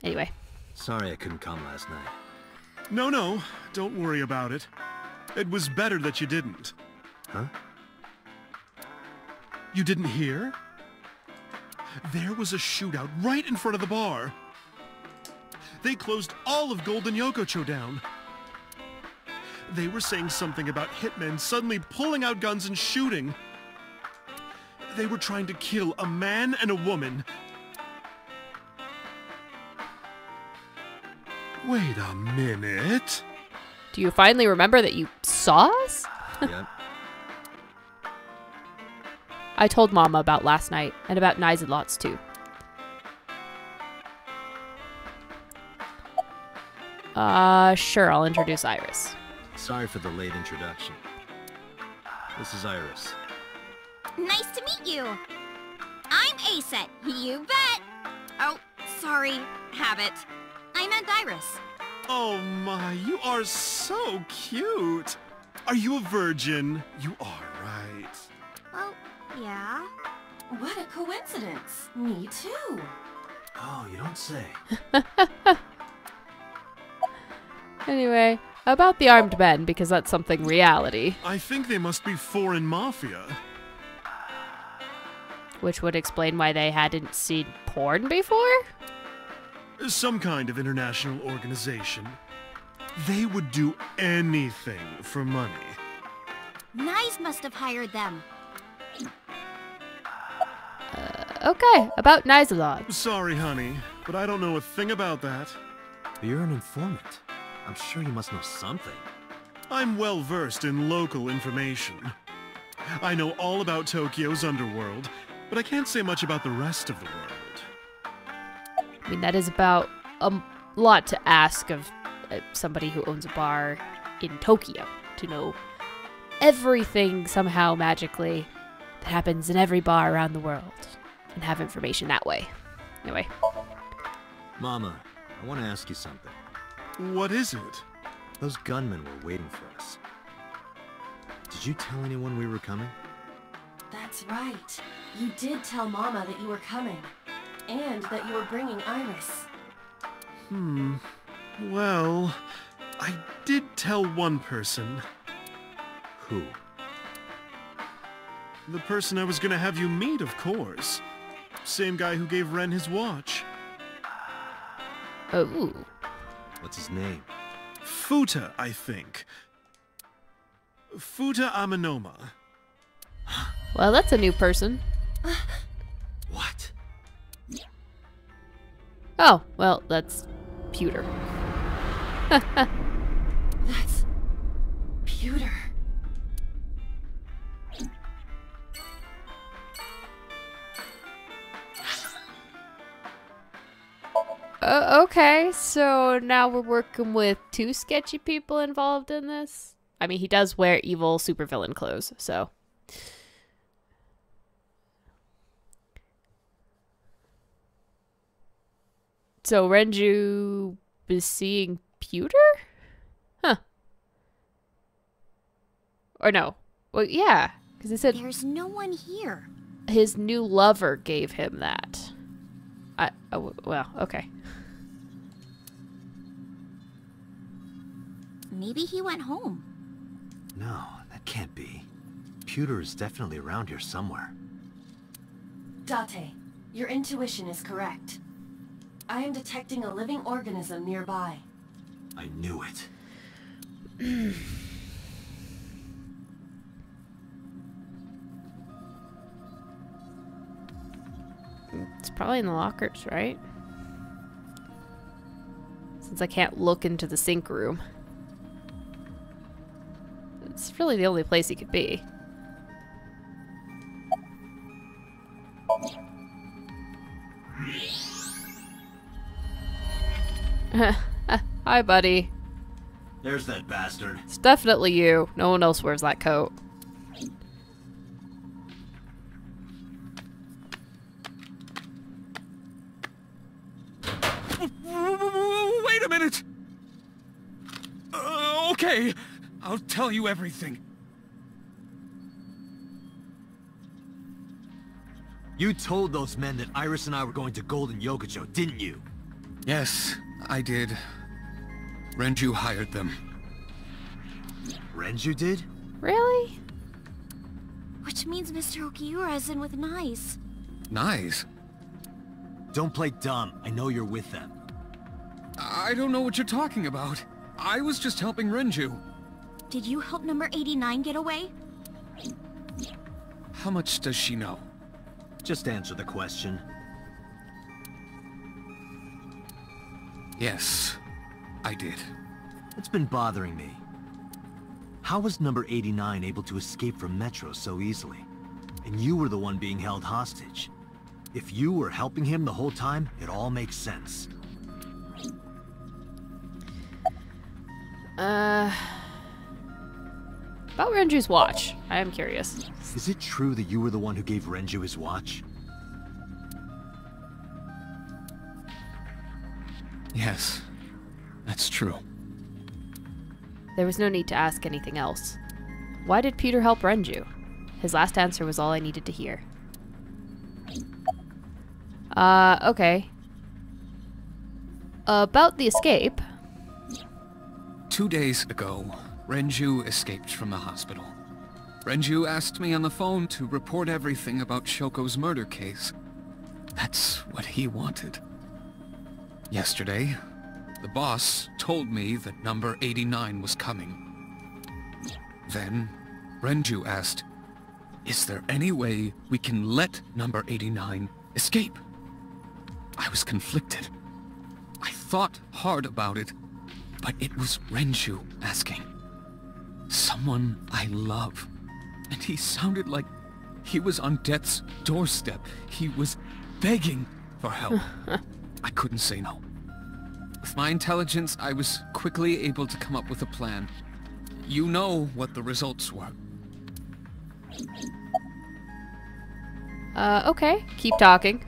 Anyway. Sorry I couldn't come last night. No, don't worry about it. It was better that you didn't. Huh? You didn't hear? There was a shootout right in front of the bar. They closed all of Golden Yokocho down. They were saying something about hitmen suddenly pulling out guns and shooting. They were trying to kill a man and a woman. Wait a minute. Do you finally remember that you saw us? Yep. I told Mama about last night, and about Nizelot's too. Sure, I'll introduce Iris. Sorry for the late introduction. This is Iris. Nice to meet you. I'm Aset, you bet. Oh, sorry, Habit. I meant Iris. Oh my, you are so cute. Are you a virgin? You are, right? Well, yeah. What a coincidence. Me too. Oh, you don't say. Anyway, about the armed men, because that's something reality. I think they must be foreign mafia. Which would explain why they hadn't seen porn before? Some kind of international organization. They would do anything for money. Nyes must have hired them. Okay, about Nizelot. Sorry, honey, but I don't know a thing about that. But you're an informant. I'm sure you must know something. I'm well versed in local information. I know all about Tokyo's underworld, but I can't say much about the rest of the world. I mean, that is about a lot to ask of somebody who owns a bar in Tokyo, to know everything somehow magically that happens in every bar around the world, and have information that way. Anyway. Mama, I want to ask you something. What is it? Those gunmen were waiting for us. Did you tell anyone we were coming? That's right. You did tell Mama that you were coming. And that you were bringing Iris. Well, I did tell one person. Who? The person I was gonna have you meet, of course. Same guy who gave Ren his watch. Oh. What's his name? Futa, I think. Futa Amanoma. Well, that's a new person. What? Oh, well, that's Pewter. That's... Pewter. Okay, so now we're working with two sketchy people involved in this. I mean, he does wear evil supervillain clothes, so. So Renju is seeing Pewter? Huh. Or no. Well, yeah, because he said There's no one here. his new lover gave him that. Well, okay. Maybe he went home. No, that can't be. Pewter is definitely around here somewhere. Date, your intuition is correct. I am detecting a living organism nearby. I knew it. It's probably in the lockers, right? Since I can't look into the sink room. It's really the only place he could be. Hi, buddy. There's that bastard. It's definitely you. No one else wears that coat. Wait a minute! Okay, I'll tell you everything. You told those men that Iris and I were going to Golden Yokocho, didn't you? Yes, I did. Renju hired them. Renju did? Really? Which means Mr. Okiura is in with Nice. Nice. Don't play dumb. I know you're with them. I don't know what you're talking about. I was just helping Renju. Did you help number 89 get away? How much does she know? Just answer the question. Yes, I did. It's been bothering me. How was number 89 able to escape from Metro so easily? And you were the one being held hostage. If you were helping him the whole time, it all makes sense. About Renju's watch. I am curious. Is it true that you were the one who gave Renju his watch? Yes, that's true. There was no need to ask anything else. Why did Peter help Renju? His last answer was all I needed to hear. Okay. About the escape. 2 days ago, Renju escaped from the hospital. Renju asked me on the phone to report everything about Shoko's murder case. That's what he wanted. Yesterday, the boss told me that number 89 was coming. Then, Renju asked, "Is there any way we can let number 89 escape?" I was conflicted. I thought hard about it, but it was Renju asking. Someone I love. And he sounded like he was on death's doorstep. He was begging for help. I couldn't say no. With my intelligence, I was quickly able to come up with a plan. You know what the results were. Okay. Keep talking.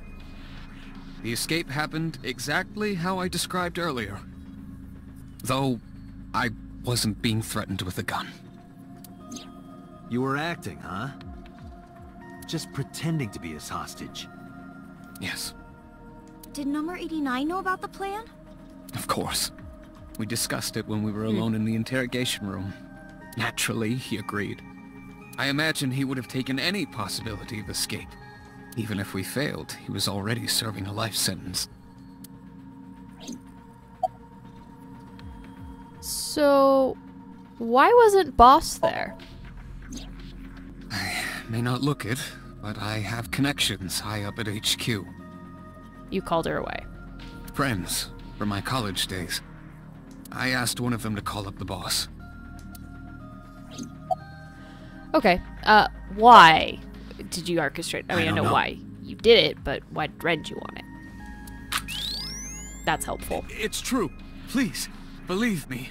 The escape happened exactly how I described earlier. Though, I wasn't being threatened with a gun. You were acting, huh? Just pretending to be his hostage. Yes, Did number 89 know about the plan? of course. We discussed it when we were alone in the interrogation room. Naturally, he agreed. I imagine he would have taken any possibility of escape. Even if we failed, he was already serving a life sentence. So, why wasn't Boss there? I may not look it, but I have connections high up at HQ. You called her away. Friends from my college days. I asked one of them to call up the boss. Okay. Why did you orchestrate? I mean, I don't know know. why you did it, but why did Renju want it? That's helpful. It's true. Please, believe me.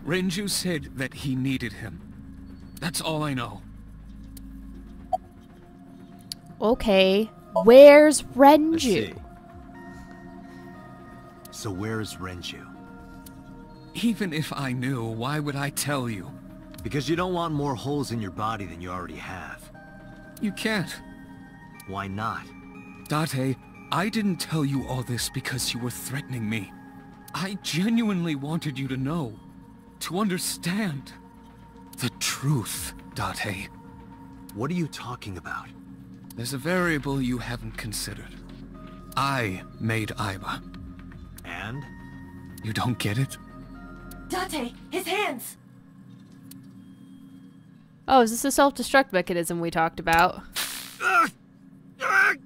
Renju said that he needed him. That's all I know. Okay. Where's Let's Renju? see. So where is Renju? Even if I knew, why would I tell you? Because you don't want more holes in your body than you already have. You can't. Why not? Date, I didn't tell you all this because you were threatening me. I genuinely wanted you to know. To understand. The truth, Date. What are you talking about? There's a variable you haven't considered. I made Aiba. And? You don't get it? Date, his hands! Oh, is this the self-destruct mechanism we talked about? Date!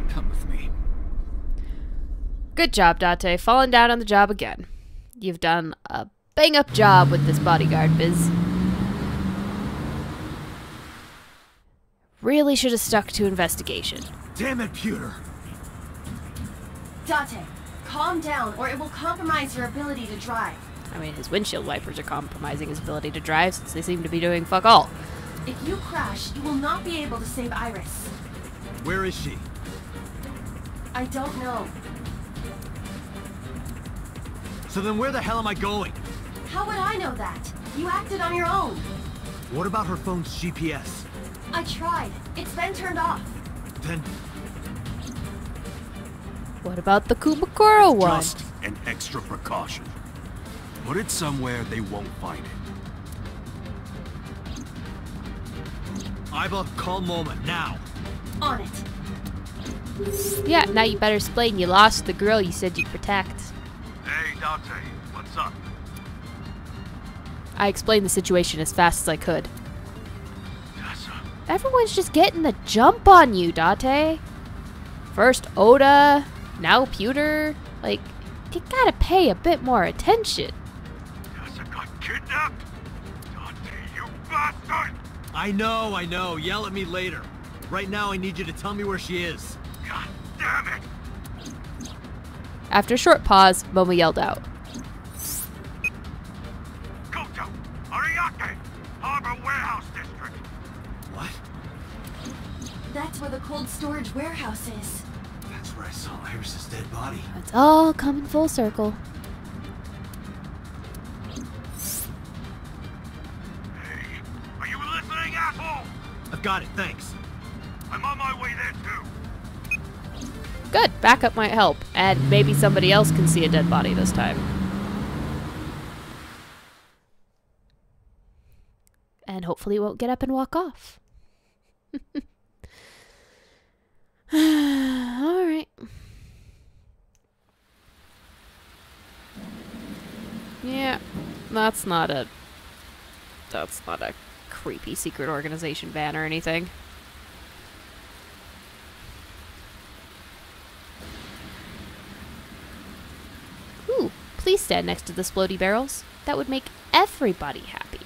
Come with me. Good job, Date. Falling down on the job again. You've done a bang-up job with this bodyguard biz. Really should have stuck to investigation. Damn it, Pewter! Date, calm down or it will compromise your ability to drive. I mean, his windshield wipers are compromising his ability to drive since they seem to be doing fuck all. If you crash, you will not be able to save Iris. Where is she? I don't know. So then where the hell am I going? How would I know that? You acted on your own. What about her phone's GPS? I tried. It's been turned off. Then What about the Kumakura one? Just an extra precaution. Put it somewhere they won't find it. Iva, call Moma now. On it. Yeah, now you better explain you lost the girl you said you'd protect. Hey, Dante, what's up? I explained the situation as fast as I could. Tessa. Everyone's just getting the jump on you, Date. First Oda, now Pewter. Like, you gotta pay a bit more attention. Tessa got kidnapped? Dante, you bastard! I know. Yell at me later. Right now, I need you to tell me where she is. God damn it! After a short pause, Momo yelled out. Goto! Ariake! Harbor Warehouse District! What? That's where the cold storage warehouse is. That's where I saw Iris's dead body. It's all coming full circle. Hey, are you listening, asshole? I've got it, thanks. I'm on my way there, too. Good, backup might help. And maybe somebody else can see a dead body this time. And hopefully it won't get up and walk off. Alright. Yeah, that's not a creepy secret organization van or anything. Ooh, please stand next to the splody barrels. That would make everybody happy.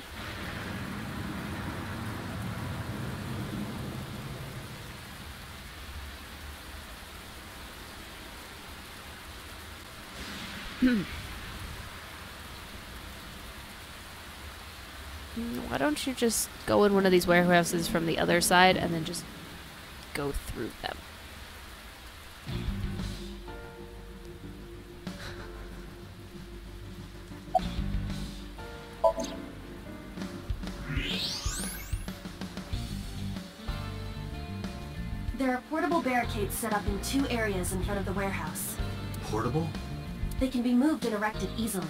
Why don't you just go in one of these warehouses from the other side and then just go through them? There are portable barricades set up in 2 areas in front of the warehouse. Portable? They can be moved and erected easily.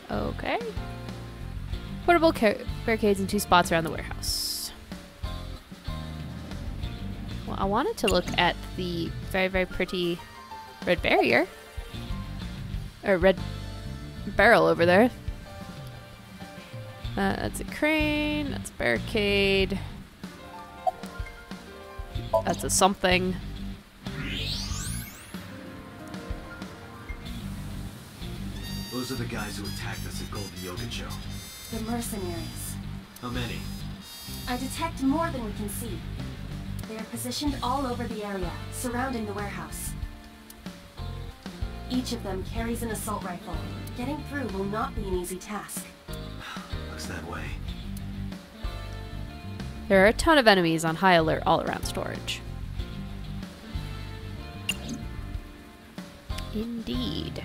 Okay. Portable barricades in 2 spots around the warehouse. Well, I wanted to look at the very, very pretty red barrier. Or red barrel over there. That's a crane. That's a barricade. That's a something. Those are the guys who attacked us at Golden Yogacho. The mercenaries. How many? I detect more than we can see. They are positioned all over the area, surrounding the warehouse. Each of them carries an assault rifle. Getting through will not be an easy task. Looks that way. There are a ton of enemies on high alert all around storage. Indeed.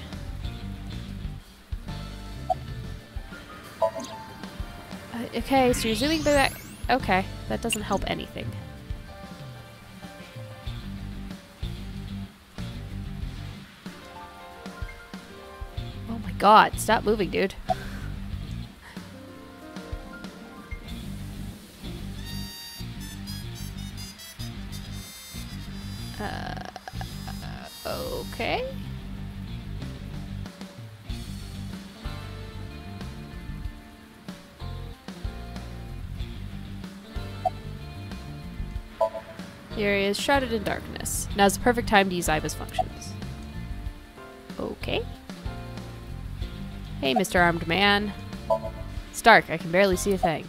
Okay, so you're zooming back. Okay, that doesn't help anything. Oh my god, stop moving, dude. Okay. The area is shrouded in darkness. Now's the perfect time to use Iva's functions. Okay. Hey, Mr. Armed Man. It's dark. I can barely see a thing.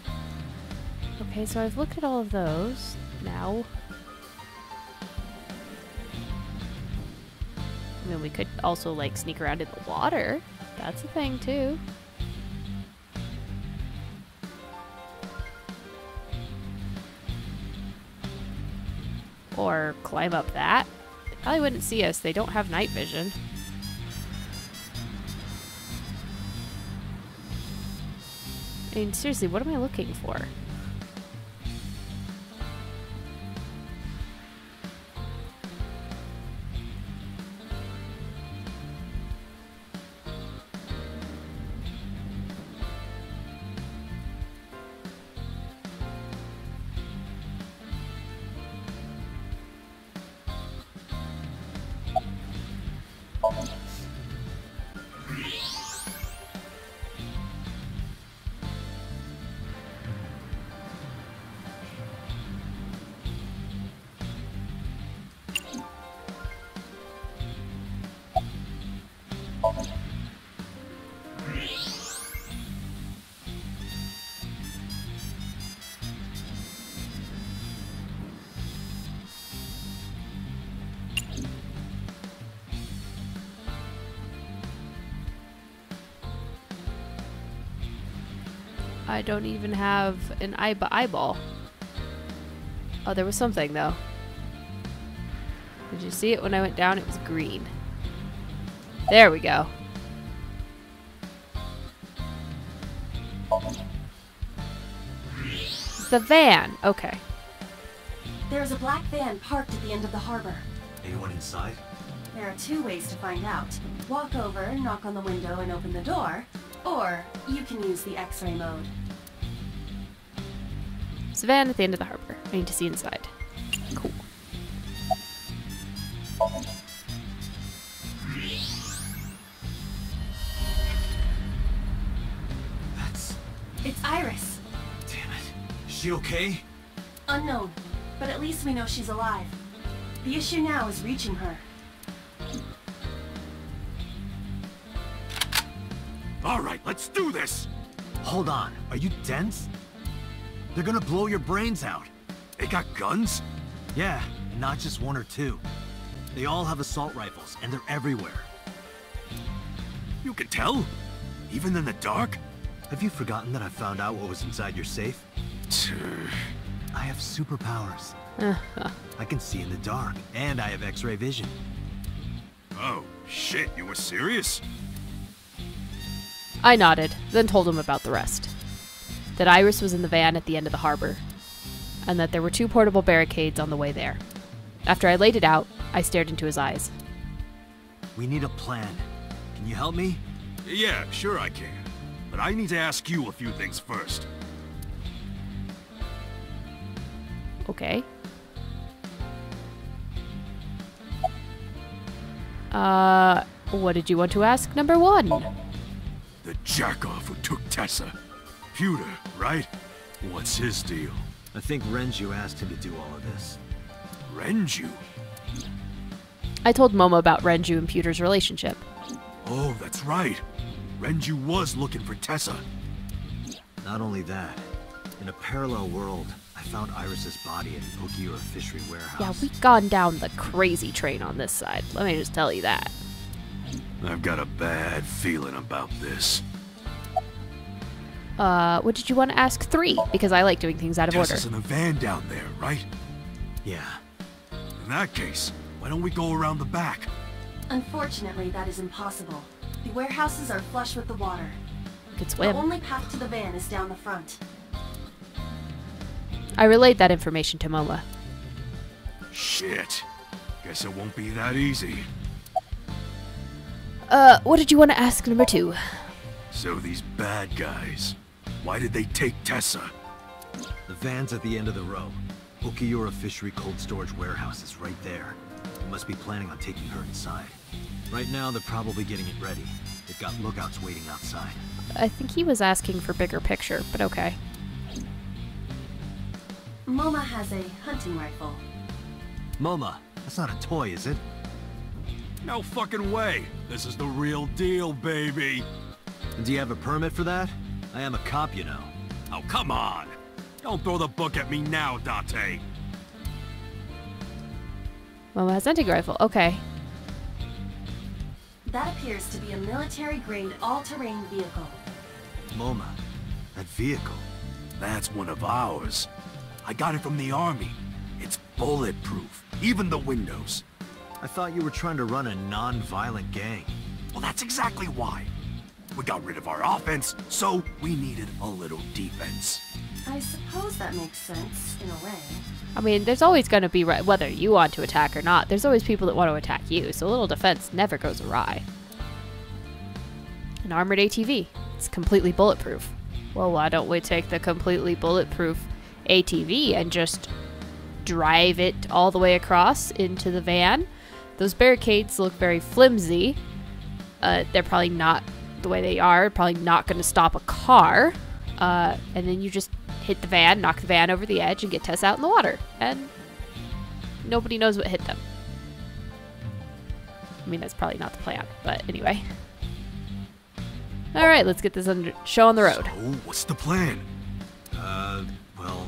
Okay, so I've looked at all of those. Now... I mean, we could also, like, sneak around in the water. That's a thing, too. Or climb up that. They probably wouldn't see us. They don't have night vision. I mean, seriously, what am I looking for? I don't even have an eyeball. Oh, there was something, though. Did you see it when I went down? It was green. There we go. The van. Okay. There's a black van parked at the end of the harbor. Anyone inside? There are 2 ways to find out. Walk over, knock on the window, and open the door. Or you can use the X-ray mode. It's a van at the end of the harbor. I need to see inside. Cool. It's Iris. Damn it. Is she okay? Unknown, but at least we know she's alive. The issue now is reaching her. All right, let's do this. Hold on. Are you dense? They're gonna blow your brains out. They got guns? Yeah, and not just 1 or 2. They all have assault rifles, and they're everywhere. You can tell? Even in the dark? Have you forgotten that I found out what was inside your safe? I have superpowers. I can see in the dark, and I have X-ray vision. Oh, shit, you were serious? I nodded, then told him about the rest. That Iris was in the van at the end of the harbor, and that there were 2 portable barricades on the way there. After I laid it out, I stared into his eyes. We need a plan. Can you help me? Yeah, sure I can. But I need to ask you a few things first. Okay. What did you want to ask? Number 1. The jackoff who took Tessa. Pewter, right? What's his deal? I think Renju asked him to do all of this. Renju? I told Momo about Renju and Pewter's relationship. Oh, that's right. Renju was looking for Tessa. Not only that, in a parallel world, I found Iris's body in Okiura Fishery Warehouse. Yeah, we've gone down the crazy train on this side. Let me just tell you that. I've got a bad feeling about this. What did you want to ask 3? Because I like doing things out of order. Tessa's in the van down there, right? Yeah. In that case, why don't we go around the back? Unfortunately, that is impossible. The warehouses are flush with the water. We could The swim. only path to the van is down the front. I relayed that information to Momo. Shit. Guess it won't be that easy. What did you want to ask number 2? So these bad guys, why did they take Tessa? The van's at the end of the row. Okiura Fishery Cold Storage Warehouse is right there. They must be planning on taking her inside. Right now, they're probably getting it ready. They've got lookouts waiting outside. I think he was asking for bigger picture, but okay. Moma has a hunting rifle. Moma, that's not a toy, is it? No fucking way. This is the real deal, baby. And do you have a permit for that? I am a cop, you know. Oh, come on. Don't throw the book at me now, Date. Momo has hunting rifle. Okay. That appears to be a military-grade all-terrain vehicle. Moma, that vehicle. That's one of ours. I got it from the army. It's bulletproof, even the windows. I thought you were trying to run a non-violent gang. Well, that's exactly why. We got rid of our offense, so we needed a little defense. I suppose that makes sense, in a way. I mean, there's always going to be, whether you want to attack or not, there's always people that want to attack you, so a little defense never goes awry. An armored ATV. It's completely bulletproof. Well, why don't we take the completely bulletproof ATV and just drive it all the way across into the van? Those barricades look very flimsy. They're probably not the way they are, probably not going to stop a car. And then you just hit the van, knock the van over the edge, and get Tess out in the water. And nobody knows what hit them. I mean, that's probably not the plan, but anyway. Alright, let's get this show on the road. So, what's the plan? Well...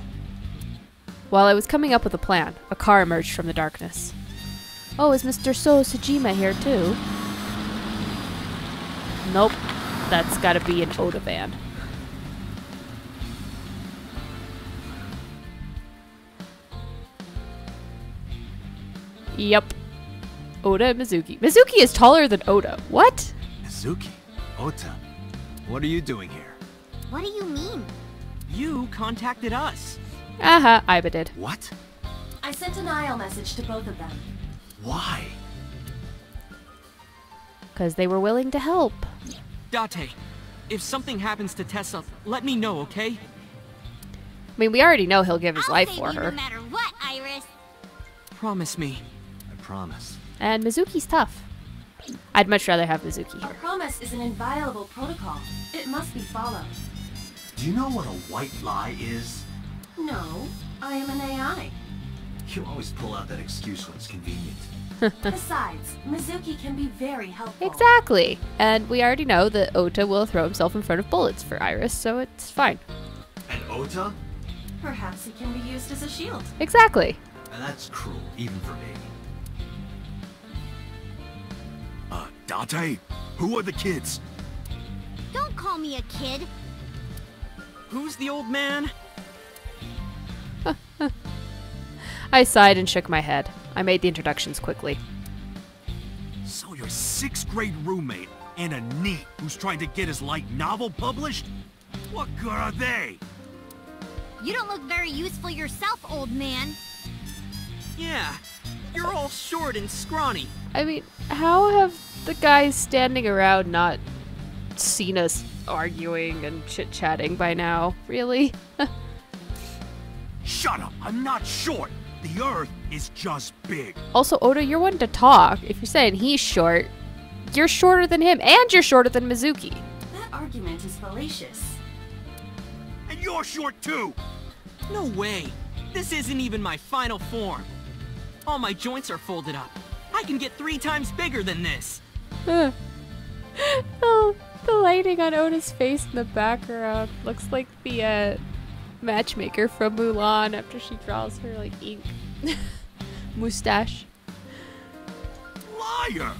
While I was coming up with a plan, a car emerged from the darkness. Oh, is Mr. So Sajima here too? Nope. That's gotta be an Oda van. Yep. Oda and Mizuki. Mizuki is taller than Oda. What? Mizuki, Ota, what are you doing here? What do you mean? You contacted us. Aha, Aiba did. What? I sent an IL message to both of them. Why? Because they were willing to help. Date, if something happens to Tessa, let me know, okay? I mean, we already know he'll give his life I'll for save you her. no matter what, Iris. Promise me. I promise. And Mizuki's tough. I'd much rather have Mizuki A here. promise is an inviolable protocol. It must be followed. Do you know what a white lie is? No, I am an AI. You always pull out that excuse when it's convenient. Besides, Mizuki can be very helpful. Exactly. And we already know that Ota will throw himself in front of bullets for Iris, so it's fine. And Ota? Perhaps he can be used as a shield. Exactly. And that's cruel, even for me. Date, who are the kids? Don't call me a kid. Who's the old man? I sighed and shook my head. I made the introductions quickly. So your 6th grade roommate and a NEET who's trying to get his light novel published? What good are they? You don't look very useful yourself, old man. Yeah, you're all short and scrawny. I mean, how have the guys standing around not seen us arguing and chit-chatting by now? Really? Shut up, I'm not short. The Earth is just big. Also, Oda, you're one to talk. If you're saying he's short, you're shorter than him, and you're shorter than Mizuki. That argument is fallacious. And you're short too. No way. This isn't even my final form. All my joints are folded up. I can get 3 times bigger than this. Oh, the lighting on Oda's face in the background looks like the matchmaker from Mulan after she draws her like ink mustache. Liar!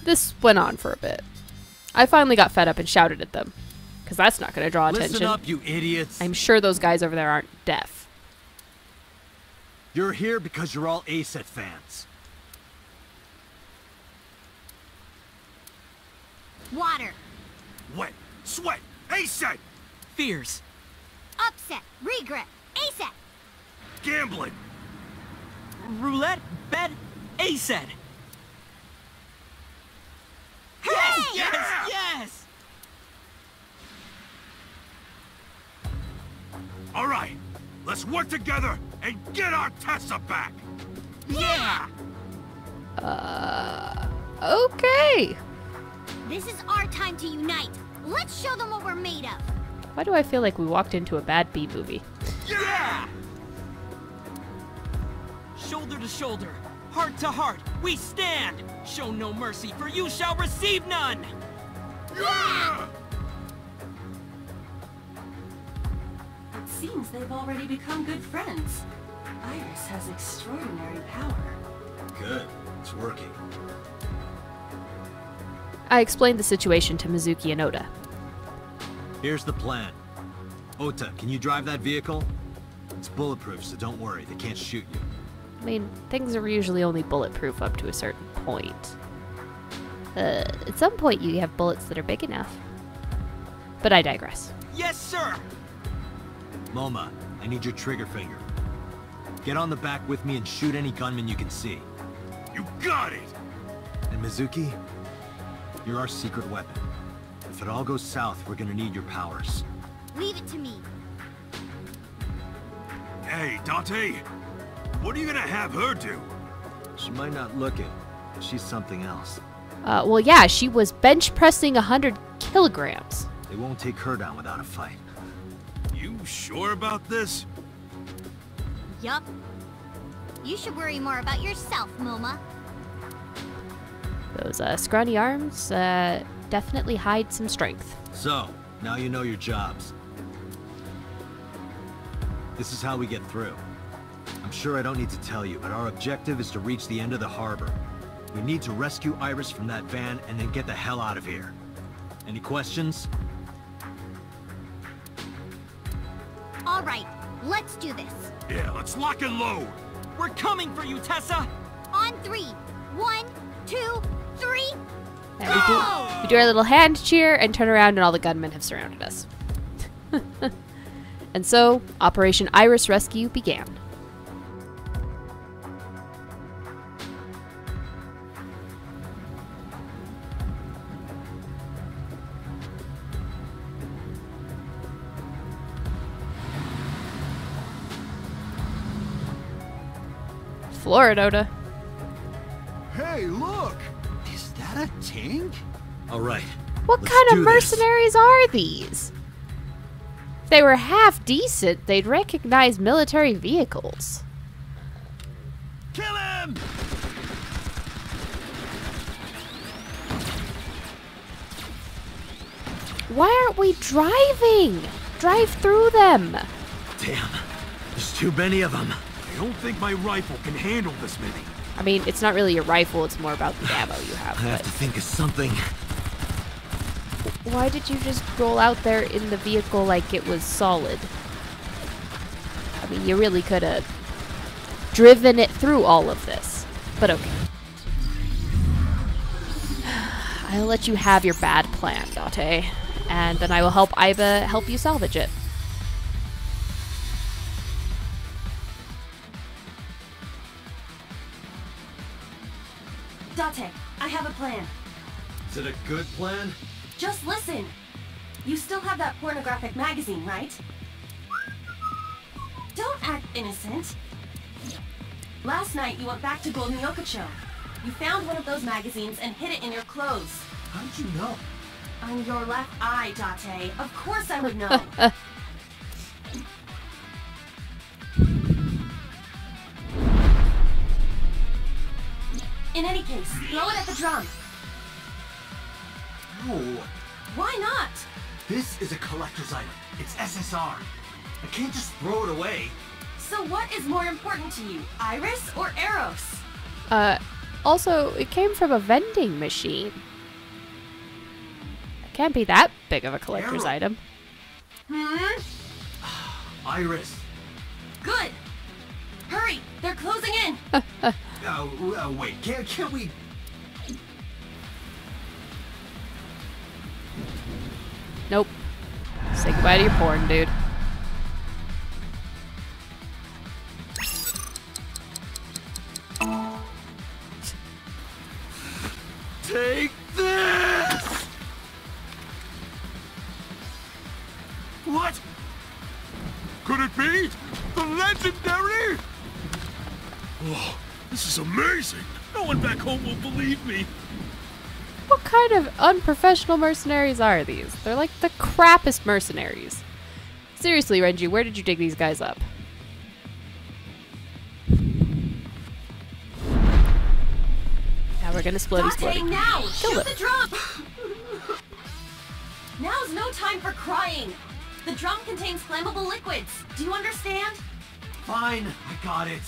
This went on for a bit. I finally got fed up and shouted at them, because that's not going to draw Listen attention. up, you idiots. I'm sure those guys over there aren't deaf. You're here because you're all ASET fans. Water. Wet, sweat, ASET, Fears. Upset. Regret. ASAP. gambling. Roulette, bet, ASET. Hey! Yes, yes! All right, let's work together and get our Tessa back. Yeah! Okay. This is our time to unite. Let's show them what we're made of. Why do I feel like we walked into a bad B movie? Yeah! Shoulder to shoulder, heart to heart, we stand! Show no mercy, for you shall receive none! Yeah! It seems they've already become good friends. Iris has extraordinary power. Good. It's working. I explained the situation to Mizuki and Oda. Here's the plan. Ota, can you drive that vehicle? It's bulletproof, so don't worry. They can't shoot you. I mean, things are usually only bulletproof up to a certain point. At some point you have bullets that are big enough. But I digress. Yes, sir! Moma, I need your trigger finger. Get on the back with me and shoot any gunman you can see. You got it! And Mizuki, you're our secret weapon. If it all goes south, we're gonna need your powers. Leave it to me. Hey, Date! What are you gonna have her do? She might not look it, but she's something else. Well, yeah, she was bench pressing 100 kilograms. They won't take her down without a fight. You sure about this? Yup. You should worry more about yourself, Moma. Those scrawny arms definitely hide some strength. So, now you know your jobs. This is how we get through. I'm sure I don't need to tell you, but our objective is to reach the end of the harbor. We need to rescue Iris from that van and then get the hell out of here. Any questions? All right, let's do this. Yeah, let's lock and load! We're coming for you, Tessa! On 3. 1, 2, 3. And we do our little hand cheer and turn around and all the gunmen have surrounded us. And so, Operation Iris Rescue began. Florida. Hey, look! Is that a tank? All right. What let's kind of do this. mercenaries are these? If they were half decent, they'd recognize military vehicles. Kill him! Why aren't we driving? Drive through them. Damn. There's too many of them. I don't think my rifle can handle this many. I mean, it's not really your rifle, it's more about the ammo you have. I have to think of something. Why did you just roll out there in the vehicle like it was solid? I mean, you really could have driven it through all of this. But okay. I'll let you have your bad plan, Date. And then I will help Iba help you salvage it. Date, I have a plan. Is it a good plan? Just listen. You still have that pornographic magazine, right? Don't act innocent. Last night you went back to Golden Yokocho. You found one of those magazines and hid it in your clothes. How did you know? On your left eye, Date. Of course I would know. In any case, throw it at the drum. No. Why not? This is a collector's item. It's SSR. I can't just throw it away. So what is more important to you, Iris or Eros? Also, it came from a vending machine. It can't be that big of a collector's Arrow. item. Iris. Good. Hurry, they're closing in. Wait, can't we... Nope. Say goodbye to your porn, dude. Take this! What? Could it be? The legendary? Oh, this is amazing! No one back home will believe me! What kind of unprofessional mercenaries are these? They're like the crappiest mercenaries. Seriously, Renji, where did you dig these guys up? Now we're gonna split Date, now! Kill Shoot it. the drum! Now's no time for crying. The drum contains flammable liquids. Do you understand? Fine, I got it.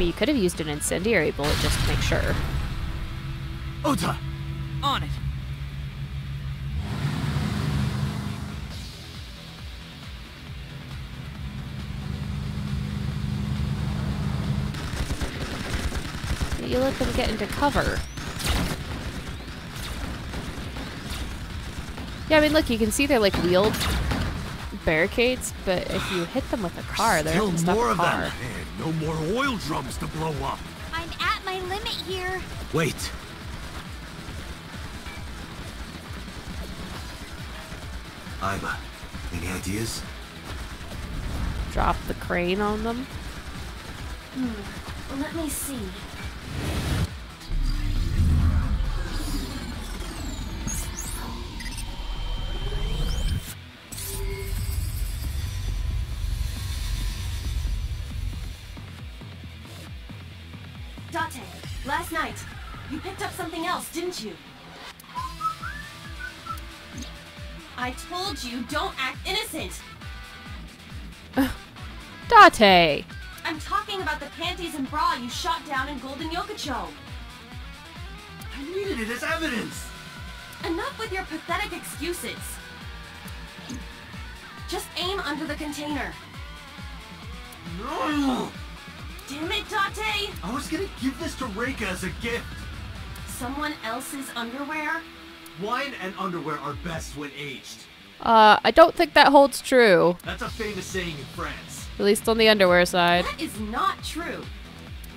mean, you could have used an incendiary bullet just to make sure. Ota! On it. You let them get into cover. Yeah, I mean, look, you can see they're like wheeled barricades, but if you hit them with a car, they're Still going to stop more a of them. car. Man, no more oil drums to blow up. I'm at my limit here. Wait. Iva, any ideas? Drop the crane on them. Let me see. Date, last night, you picked up something else, didn't you? I told you, don't act innocent! Date! I'm talking about the panties and bra you shot down in Golden Yokocho. I needed it as evidence! Enough with your pathetic excuses. Just aim under the container. No! Damn it, Date! I was gonna give this to Reika as a gift. Someone else's underwear? Wine and underwear are best when aged. I don't think that holds true. That's a famous saying in France. At least on the underwear side. That is not true.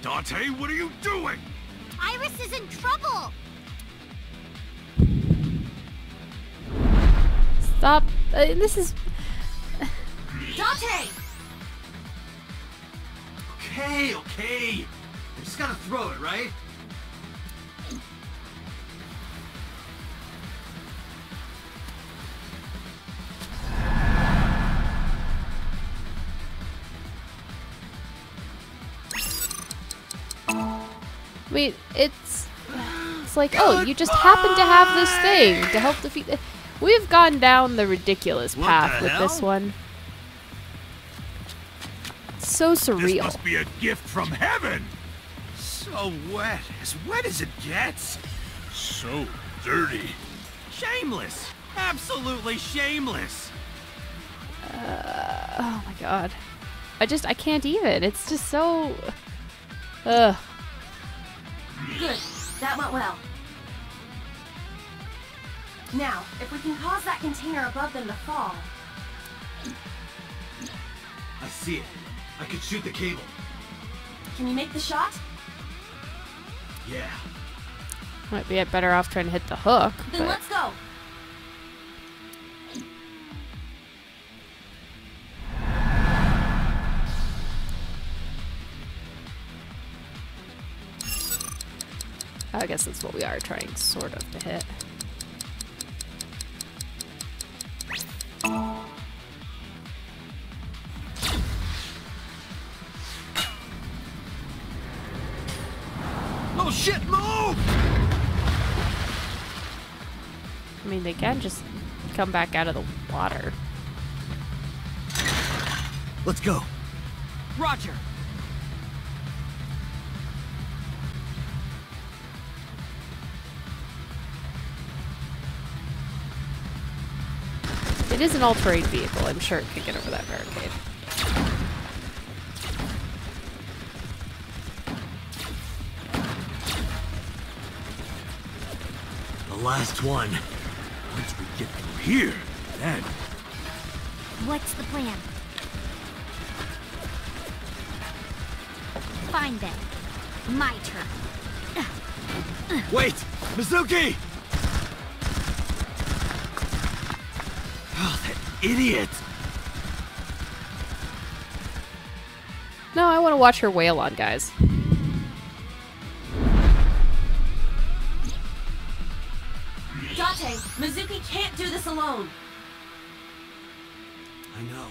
Dante, what are you doing? Iris is in trouble. Stop. This is... Date! Okay. You just gotta throw it, right? I mean, it's like, oh, you just happen to have this thing to help defeat the... We've gone down the ridiculous What path the with this hell? one. It's so This surreal. must be a gift from heaven. So wet as it gets. So dirty. Shameless. Absolutely shameless. Oh my god. I can't even. It's just so... Ugh. Good. That went well. Now, if we can cause that container above them to fall... I see it. I could shoot the cable. Can you make the shot? Yeah. Might be better off trying to hit the hook, Then but... let's go. I guess that's what we are trying sort of to hit. Oh shit, move! I mean, they can just come back out of the water. Let's go. Roger. It is an all-terrain vehicle. I'm sure it could get over that barricade. The last one. Once we get through here, then What's the plan? Find them. My turn. Wait! Mizuki! Oh, that idiot! No, I want to watch her wail on guys. Date, Mizuki can't do this alone. I know.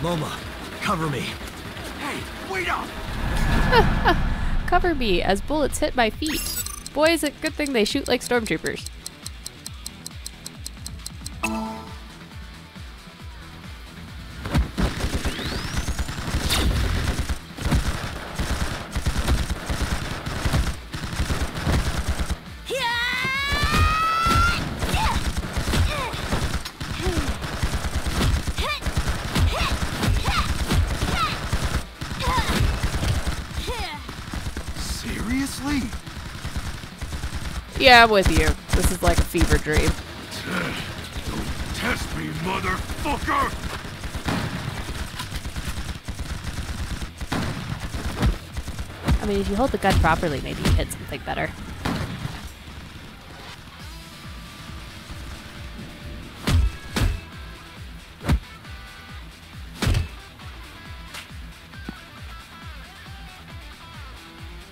Moma, cover me. hey, wait up! Cover me as bullets hit my feet. Boy, is it good thing they shoot like stormtroopers. Yeah, I'm with you. This is like a fever dream. Don't test me, motherfucker! I mean, if you hold the gun properly, maybe you hit something better.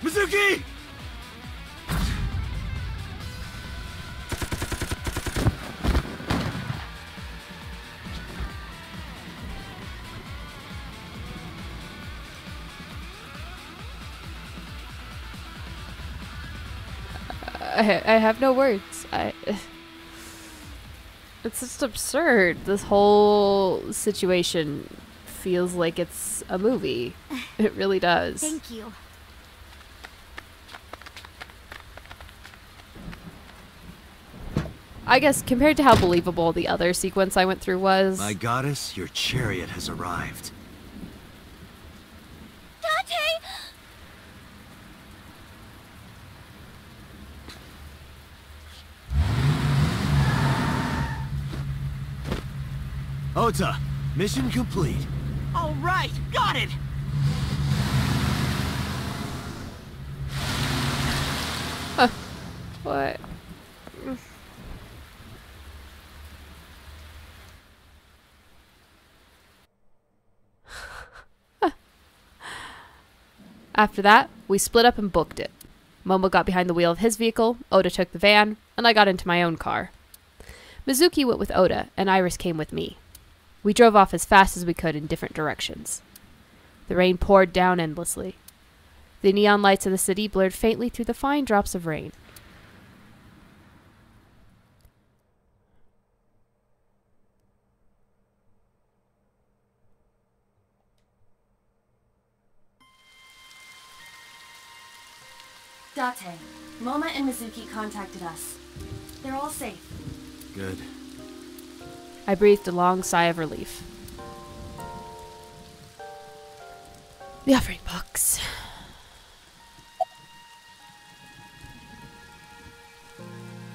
Mizuki! I have no words. It's just absurd. This whole situation feels like it's a movie. It really does. Thank you. I guess compared to how believable the other sequence I went through was. My goddess, your chariot has arrived. Date! Ota, mission complete. All right, got it. What? After that, we split up and booked it. Momo got behind the wheel of his vehicle, Oda took the van, and I got into my own car. Mizuki went with Oda, and Iris came with me. We drove off as fast as we could in different directions. The rain poured down endlessly. The neon lights of the city blurred faintly through the fine drops of rain. Date, Moma and Mizuki contacted us. They're all safe. Good. I breathed a long sigh of relief. The offering box.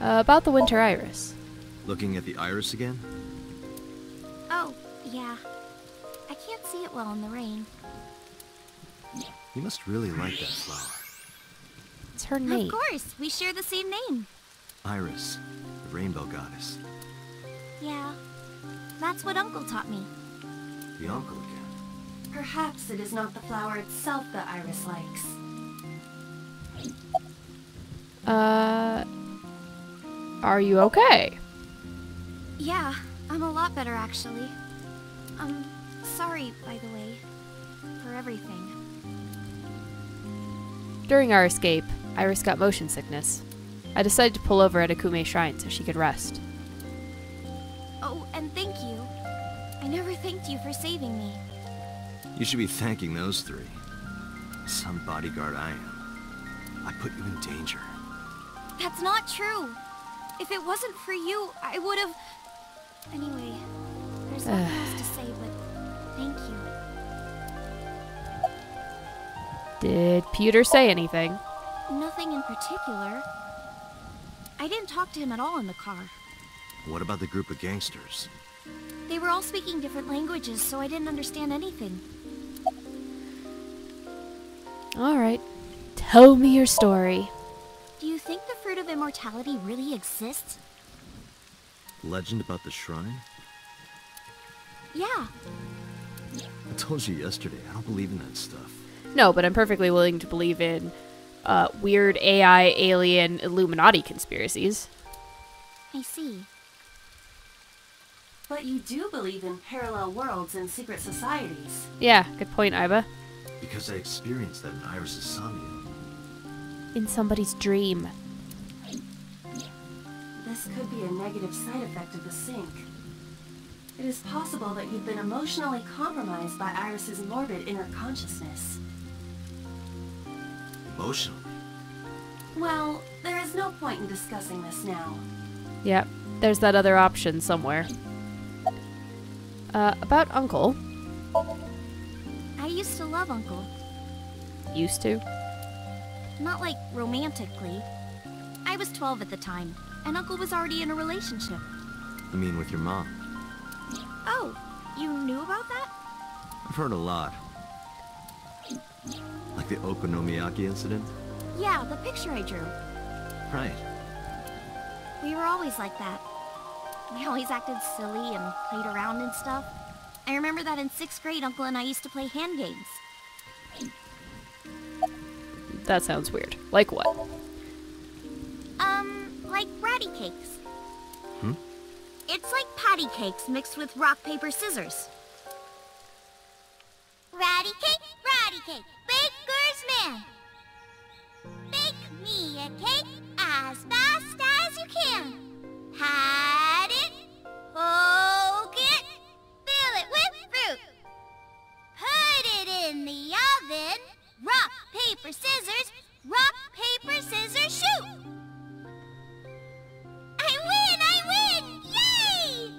About the winter iris. Looking at the iris again? Oh, yeah. I can't see it well in the rain. You must really like that flower. It's her name. Of course, we share the same name. Iris, the rainbow goddess. Yeah, that's what Uncle taught me. The uncle again. Perhaps it is not the flower itself that Iris likes. Are you okay? Yeah, I'm a lot better actually. Sorry, by the way, for everything. During our escape, Iris got motion sickness. I decided to pull over at Akume Shrine so she could rest. Oh, and thank you. I never thanked you for saving me. You should be thanking those three. Some bodyguard I am. I put you in danger. That's not true. If it wasn't for you, I would have... Anyway, there's nothing else to say, but thank you. Did Peter say anything? Nothing in particular. I didn't talk to him at all in the car. What about the group of gangsters? They were all speaking different languages, so I didn't understand anything. Alright. Tell me your story. Do you think the Fruit of Immortality really exists? Legend about the shrine? Yeah. I told you yesterday, I don't believe in that stuff. No, but I'm perfectly willing to believe in weird AI, alien, Illuminati conspiracies. I see. But you do believe in parallel worlds and secret societies. Yeah, good point, Iba. Because I experienced that in Iris' Somnium. In somebody's dream. This could be a negative side effect of the sync. It is possible that you've been emotionally compromised by Iris' morbid inner consciousness. Emotionally? Well, there is no point in discussing this now. Yep, there's that other option somewhere. About Uncle. I used to love Uncle. Used to. Not like romantically. I was 12 at the time, and Uncle was already in a relationship. You mean with your mom? Oh, you knew about that? I've heard a lot. Like the Okonomiyaki incident? Yeah, the picture I drew. Right. We were always like that. We always acted silly and played around and stuff. I remember that in 6th grade, Uncle and I used to play hand games. That sounds weird. Like what? Like ratty cakes. Hmm? It's like patty cakes mixed with rock, paper, scissors. Ratty cake, baker's man. Bake me a cake as fast as you can. Pat it, poke it, fill it with fruit. Put it in the oven. Rock, paper, scissors. Rock, paper, scissors, shoot. I win! Yay!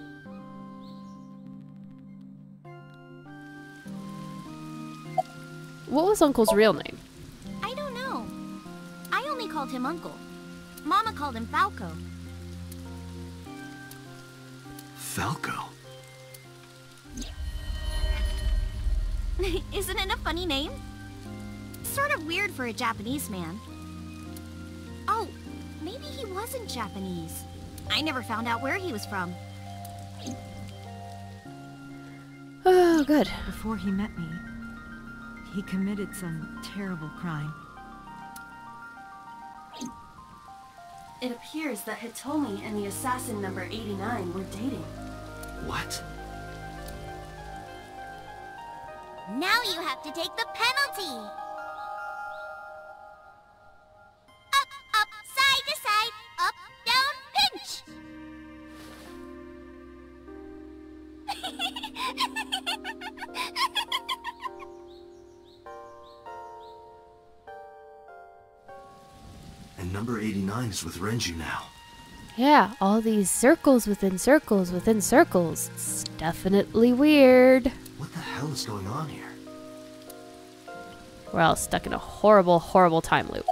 What was Uncle's real name? I don't know. I only called him Uncle. Mama called him Falco. Falco? Isn't it a funny name? Sort of weird for a Japanese man. Oh, maybe he wasn't Japanese. I never found out where he was from. Oh, good. Before he met me, he committed some terrible crime. It appears that Hitomi and the assassin number 89 were dating. What? Now you have to take the penalty. Up, side to side, up, down, pinch. And number 89 is with Renju now. Yeah, all these circles within circles within circles. It's definitely weird. What the hell is going on here? We're all stuck in a horrible, horrible time loop.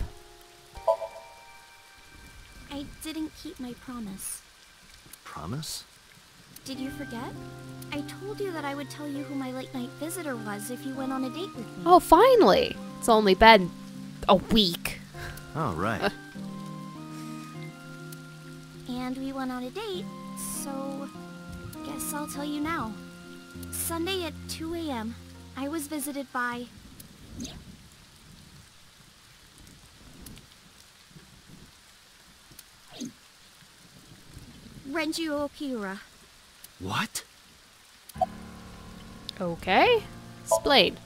I didn't keep my promise. Promise? Did you forget? I told you that I would tell you who my late night visitor was if you went on a date with me. Oh, finally! It's only been a week. Oh, right. And we went on a date, so guess I'll tell you now. Sunday at 2 a.m., I was visited by... Renju Okiura. What? Okay. Explain.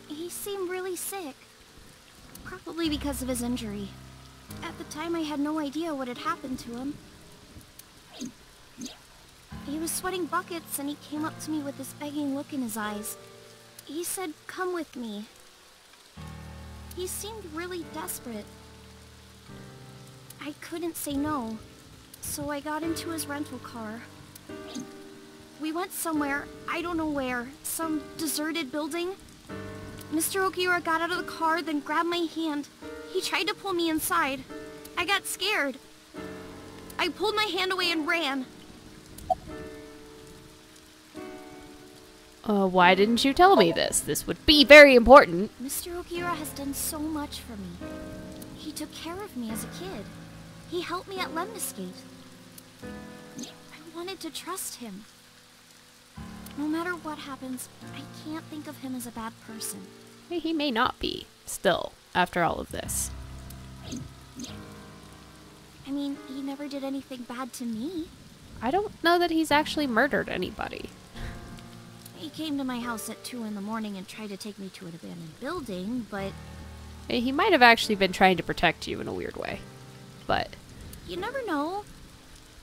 He seemed really sick. Probably because of his injury. At the time, I had no idea what had happened to him. He was sweating buckets, and he came up to me with this begging look in his eyes. He said, "Come with me." He seemed really desperate. I couldn't say no, so I got into his rental car. We went somewhere, I don't know where, some deserted building. Mr. Okiura got out of the car, then grabbed my hand. He tried to pull me inside. I got scared. I pulled my hand away and ran. Why didn't you tell me this? This would be very important. Mr. Okiura has done so much for me. He took care of me as a kid. He helped me at Lemniscate. I wanted to trust him. No matter what happens, I can't think of him as a bad person. He may not be, still, after all of this. I mean, he never did anything bad to me. I don't know that he's actually murdered anybody. He came to my house at 2 in the morning and tried to take me to an abandoned building, but... He might have actually been trying to protect you in a weird way. But... You never know.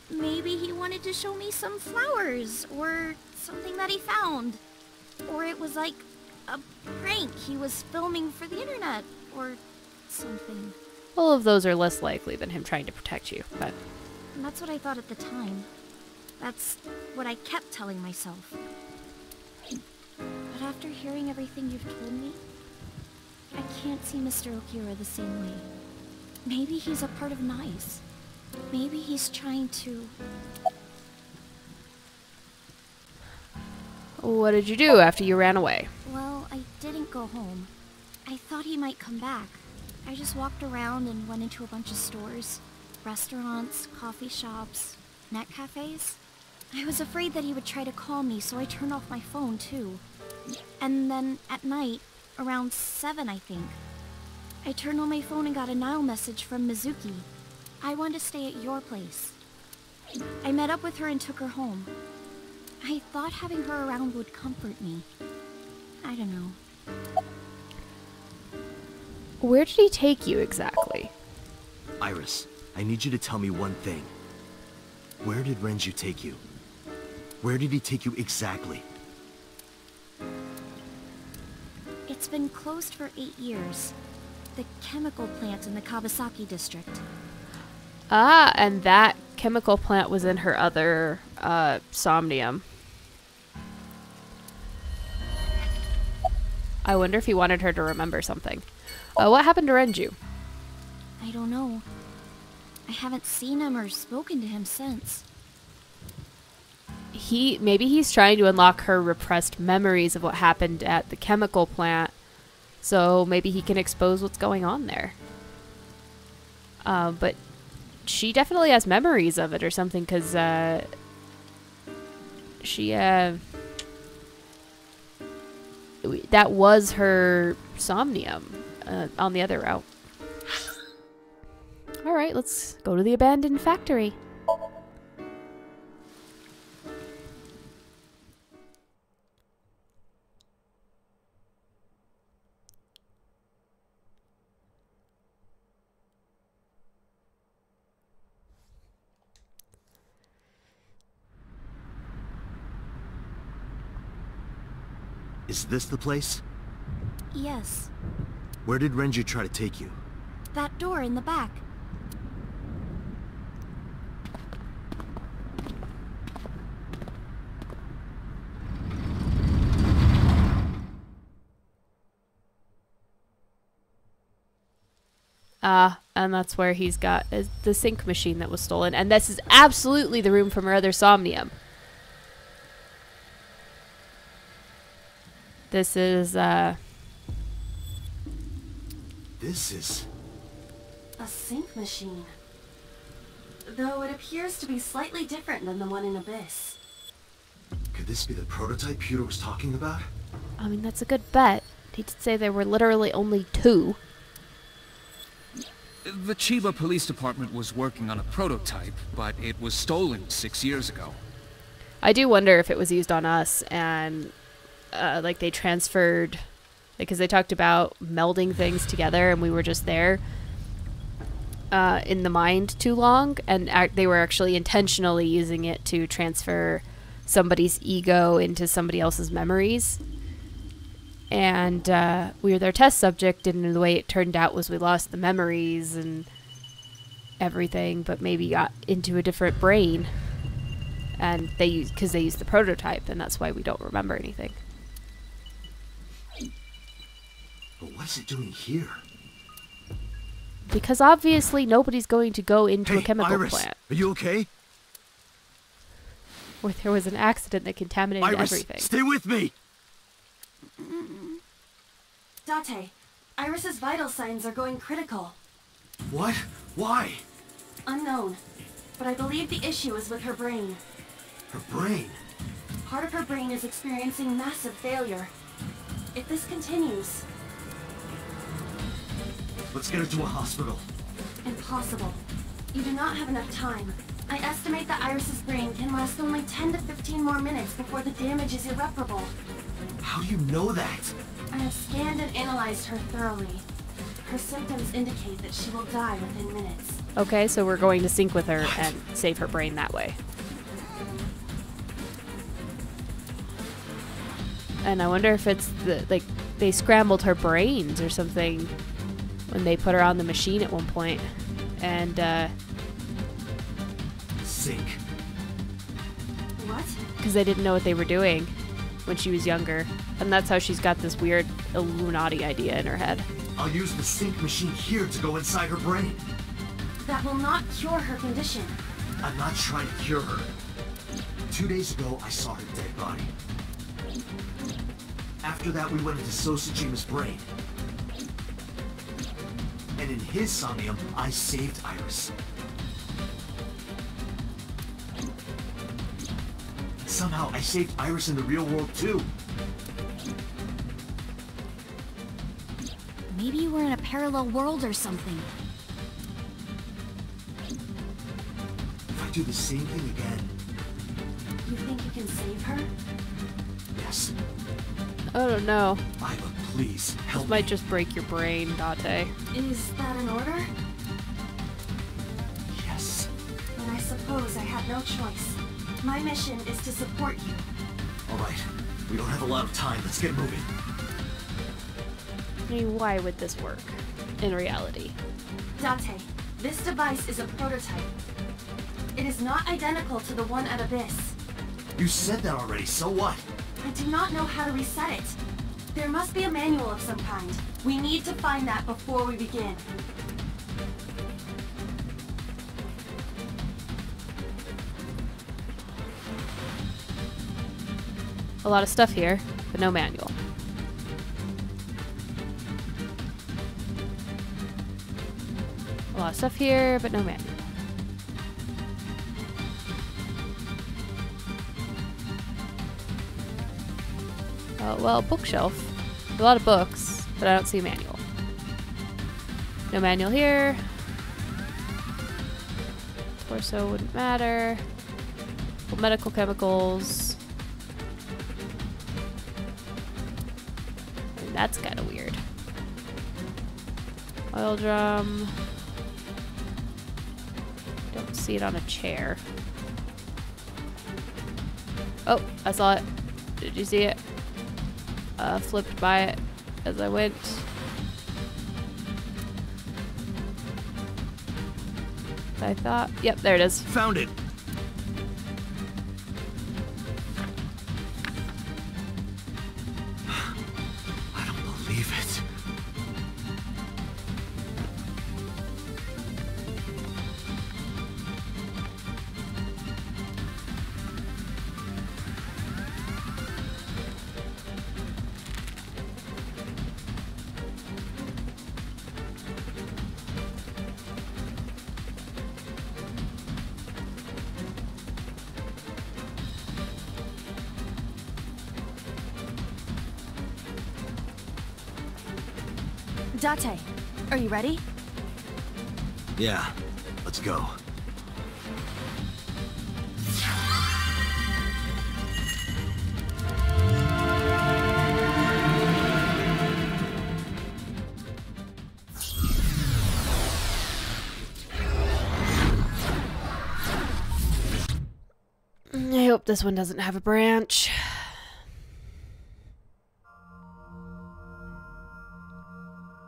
Maybe he wanted to show me some flowers, or something that he found. Or it was like a prank he was filming for the internet, or something. all of those are less likely than him trying to protect you, but... And that's what I thought at the time. That's what I kept telling myself. But after hearing everything you've told me, I can't see Mr. Okiura the same way. Maybe he's a part of Nice. Maybe he's trying to... What did you do after you ran away? Well, I didn't go home. I thought he might come back. I just walked around and went into a bunch of stores. Restaurants, coffee shops, net cafes. I was afraid that he would try to call me, so I turned off my phone, too. And then, at night, around 7, I think, I turned on my phone and got a Nile message from Mizuki. I wanted to stay at your place. I met up with her and took her home. I thought having her around would comfort me. I don't know. Where did he take you exactly? Iris, I need you to tell me one thing. Where did Renju take you? Where did he take you exactly? It's been closed for 8 years. The chemical plant in the Kawasaki district. Ah, and that chemical plant was in her other, Somnium. I wonder if he wanted her to remember something. What happened to Renju? I don't know. I haven't seen him or spoken to him since. Maybe he's trying to unlock her repressed memories of what happened at the chemical plant, so maybe he can expose what's going on there. But she definitely has memories of it or something, because she that was her Somnium on the other route. Alright, let's go to the abandoned factory. Is this the place? Yes. Where did Renju try to take you? That door in the back. And that's where he's got the sync machine that was stolen. And this is absolutely the room from her other Somnium. This is, This is... a sync machine. Though it appears to be slightly different than the one in Abyss. Could this be the prototype Peter was talking about? I mean, that's a good bet. He did say there were literally only 2. The Chiba Police Department was working on a prototype, but it was stolen 6 years ago. I do wonder if it was used on us and, like, they transferred... Because they talked about melding things together and we were just there in the mind too long. And they were actually intentionally using it to transfer somebody's ego into somebody else's memories. And we were their test subject, and the way it turned out was we lost the memories and everything, but maybe got into a different brain. And because they used the prototype, and that's why we don't remember anything. But what is it doing here? Because obviously nobody's going to go into Hey, a chemical Iris, plant are you okay? where there was an accident that contaminated Iris, everything. stay with me! Date, Iris's vital signs are going critical. What? Why? Unknown. But I believe the issue is with her brain. Her brain? Part of her brain is experiencing massive failure. If this continues... Let's get her to a hospital. Impossible. You do not have enough time. I estimate that Iris's brain can last only 10 to 15 more minutes before the damage is irreparable. How do you know that? I have scanned and analyzed her thoroughly. Her symptoms indicate that she will die within minutes. Okay, so we're going to sync with her and save her brain that way. And I wonder if it's like they scrambled her brains or something when they put her on the machine at one point. And Sync. What? because they didn't know what they were doing when she was younger. And that's how she's got this weird Illuminati idea in her head. I'll use the sync machine here to go inside her brain. That will not cure her condition. I'm not trying to cure her. 2 days ago, I saw her dead body. After that, we went into Sosajima's brain. And in his Somnium, I saved Iris. And somehow, I saved Iris in the real world, too. Maybe we're in a parallel world or something. If I do the same thing again... You think you can save her? Yes. I don't know. Iva, please, help This might me. just break your brain, Date. Is that an order? Yes. Then I suppose I have no choice. My mission is to support you. All right. We don't have a lot of time. Let's get moving. I mean, why would this work in reality? Date, this device is a prototype. It is not identical to the one at Abyss. You said that already, so what? I do not know how to reset it. There must be a manual of some kind. We need to find that before we begin. A lot of stuff here, but no manual. A lot of stuff here, but no manual. Well, bookshelf. A lot of books, but I don't see a manual. No manual here. Torso wouldn't matter. Well, medical chemicals. I mean, that's kind of weird. Oil drum. Don't see it on a chair. Oh, I saw it. Did you see it? Flipped by it as I went. I thought. Yep, there it is. Found it. I don't believe it. Date, are you ready? Yeah, let's go. I hope this one doesn't have a branch.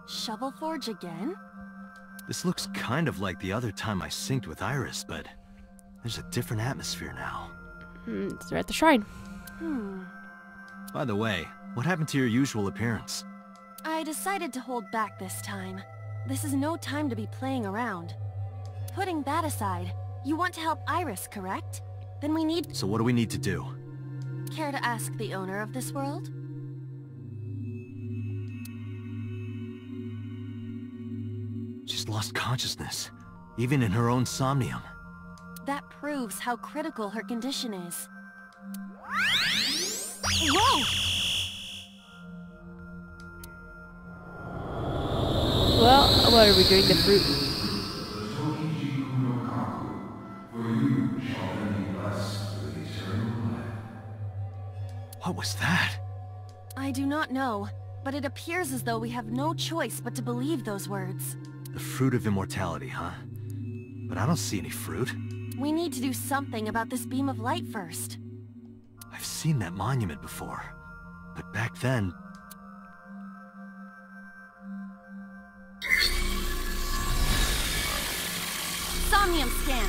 Shovel Forge again? This looks kind of like the other time I synced with Iris, but there's a different atmosphere now. They're at the shrine. By the way, what happened to your usual appearance? I decided to hold back this time. This is no time to be playing around. Putting that aside, you want to help Iris, correct? Then we need... So what do we need to do? Care to ask the owner of this world? She's lost consciousness, even in her own Somnium. That proves how critical her condition is. Whoa! Well, what are we doing? The fruit. What was that? I do not know, but it appears as though we have no choice but to believe those words. The fruit of immortality, huh? But I don't see any fruit. We need to do something about this beam of light first. I've seen that monument before, but back then... Somnium scan!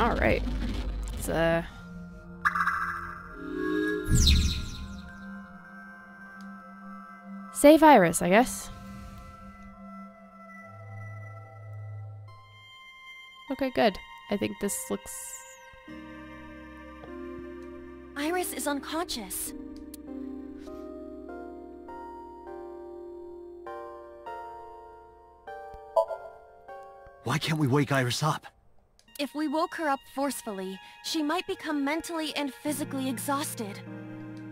Alright. It's, save Iris, I guess. Okay, good. I think this looks... Iris is unconscious. Why can't we wake Iris up? If we woke her up forcefully, she might become mentally and physically exhausted.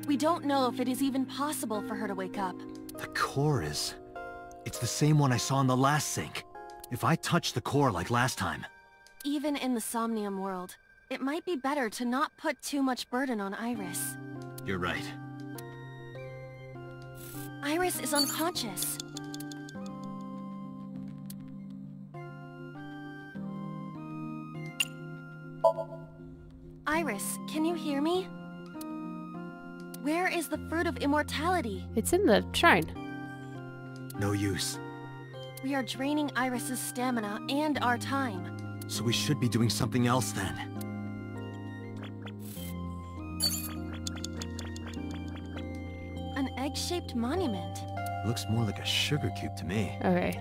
We don't know if it is even possible for her to wake up. The core is... It's the same one I saw in the last sink. If I touch the core like last time... Even in the Somnium world, it might be better to not put too much burden on Iris. You're right. Iris is unconscious. Iris, can you hear me? Where is the fruit of immortality? It's in the shrine. No use. We are draining Iris's stamina and our time. So we should be doing something else then. An egg-shaped monument. Looks more like a sugar cube to me. Okay.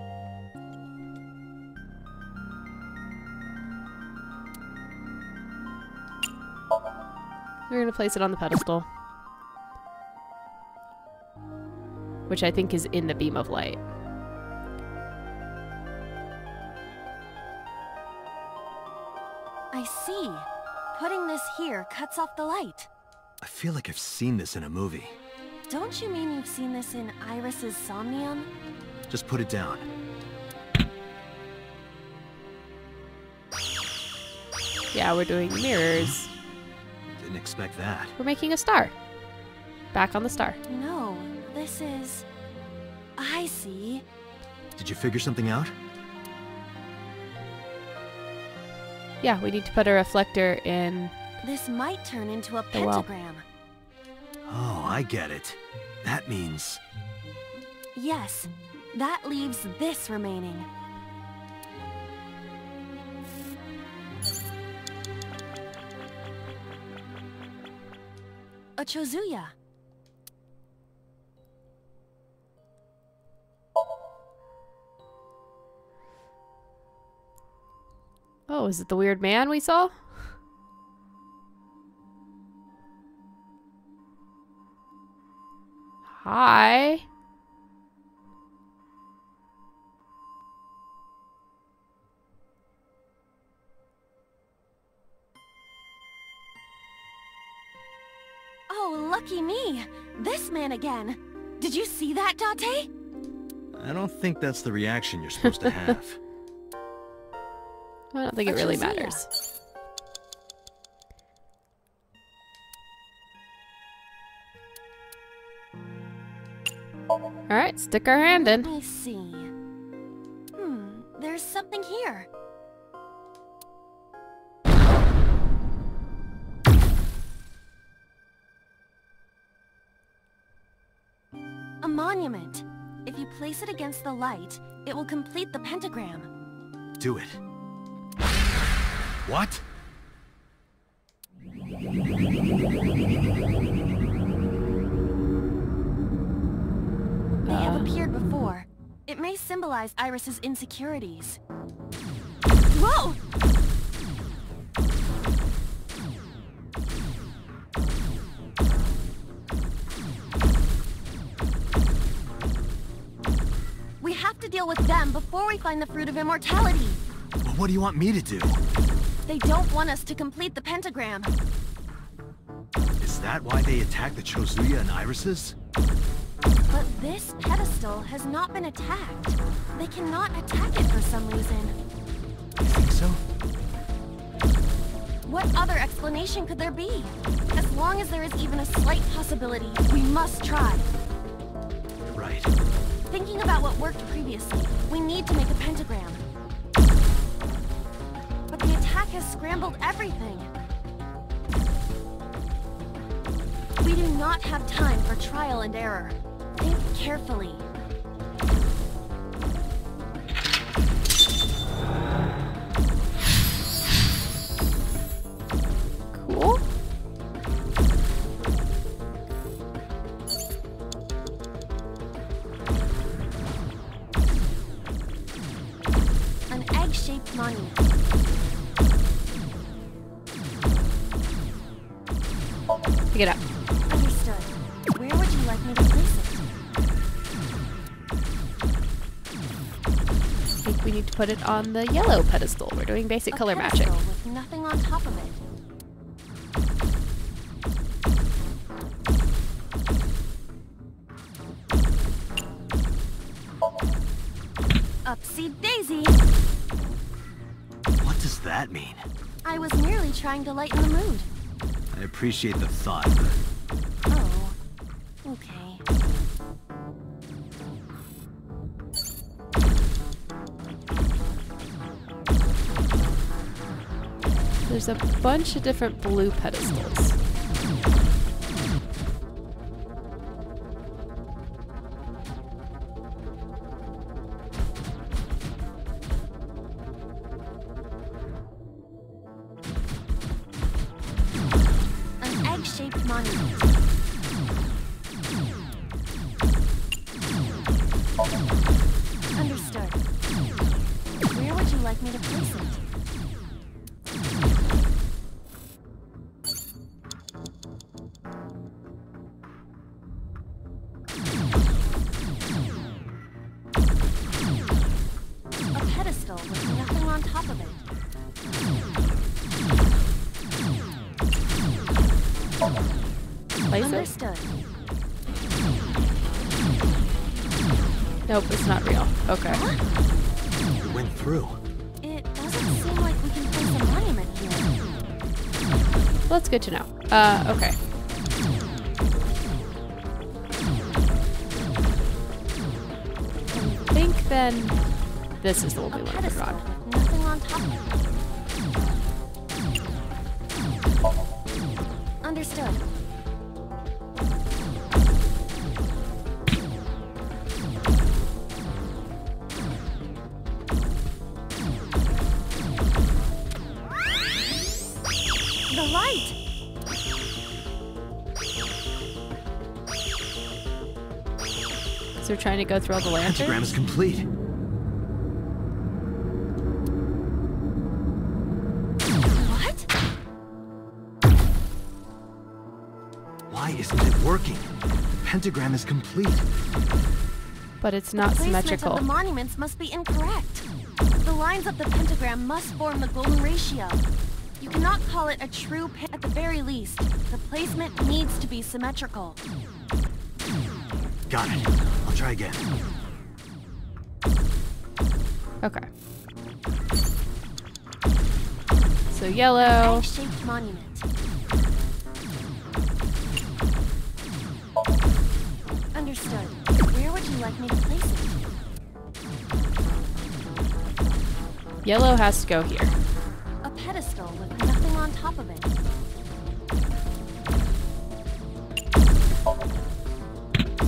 We're gonna place it on the pedestal. Which I think is in the beam of light. I see. Putting this here cuts off the light. I feel like I've seen this in a movie. Don't you mean you've seen this in Iris's Somnium? Just put it down. Yeah, we're doing mirrors. Didn't expect that. We're making a star. Back on the star. No, this is... I see. Did you figure something out? Yeah, we need to put a reflector in... This might turn into a The well. pentagram. Oh, I get it. That means... Yes, that leaves this remaining. A Chozuya. Oh, is it the weird man we saw? Hi. Oh, lucky me! This man again! Did you see that, Date? I don't think that's the reaction you're supposed to have. I don't think it A really Chozuya. matters. Alright, stick our hand Let in. me see. There's something here. A monument. If you place it against the light, it will complete the pentagram. Do it. What? They have appeared before. It may symbolize Iris's insecurities. Whoa! We have to deal with them before we find the fruit of immortality. Well, what do you want me to do? They don't want us to complete the pentagram. Is that why they attacked the Chozuya and Irises? But this pedestal has not been attacked. They cannot attack it for some reason. You think so? What other explanation could there be? As long as there is even a slight possibility, we must try. Right. Thinking about what worked previously, we need to make a pentagram. But the attack has scrambled everything. We do not have time for trial and error. Think carefully. monument. Pick it up. Understood. Where would you like me to place it? I think we need to put it on the yellow pedestal. We're doing basic color matching. pedestal with nothing on top of it. Upsy daisy! What does that mean? I was merely trying to lighten the mood. I appreciate the thought, but Oh, okay. There's a bunch of different blue pedestals. An egg-shaped monument. Understood. Where would you like me to place it? A pedestal with nothing on top of it. Place it? Understood. Nope, it's not real. Okay. it went through. It doesn't seem like we can place a monument here. Well, that's good to know. Okay. I think then this is the one we A want to put it pedestal on. with nothing on top of it. Understood. The light! So we're trying to go through all the Pentagram is lanterns? complete. What? Why isn't it working? The pentagram is complete. But it's not Placement symmetrical. of the monuments must be incorrect. The lines of the pentagram must form the golden ratio. You cannot call it a true at the very least. The placement needs to be symmetrical. Got it. I'll try again. Okay. So yellow. Egg-shaped monument. Understood. Where would you like me to place it? Yellow has to go here. A pedestal with nothing on top of it.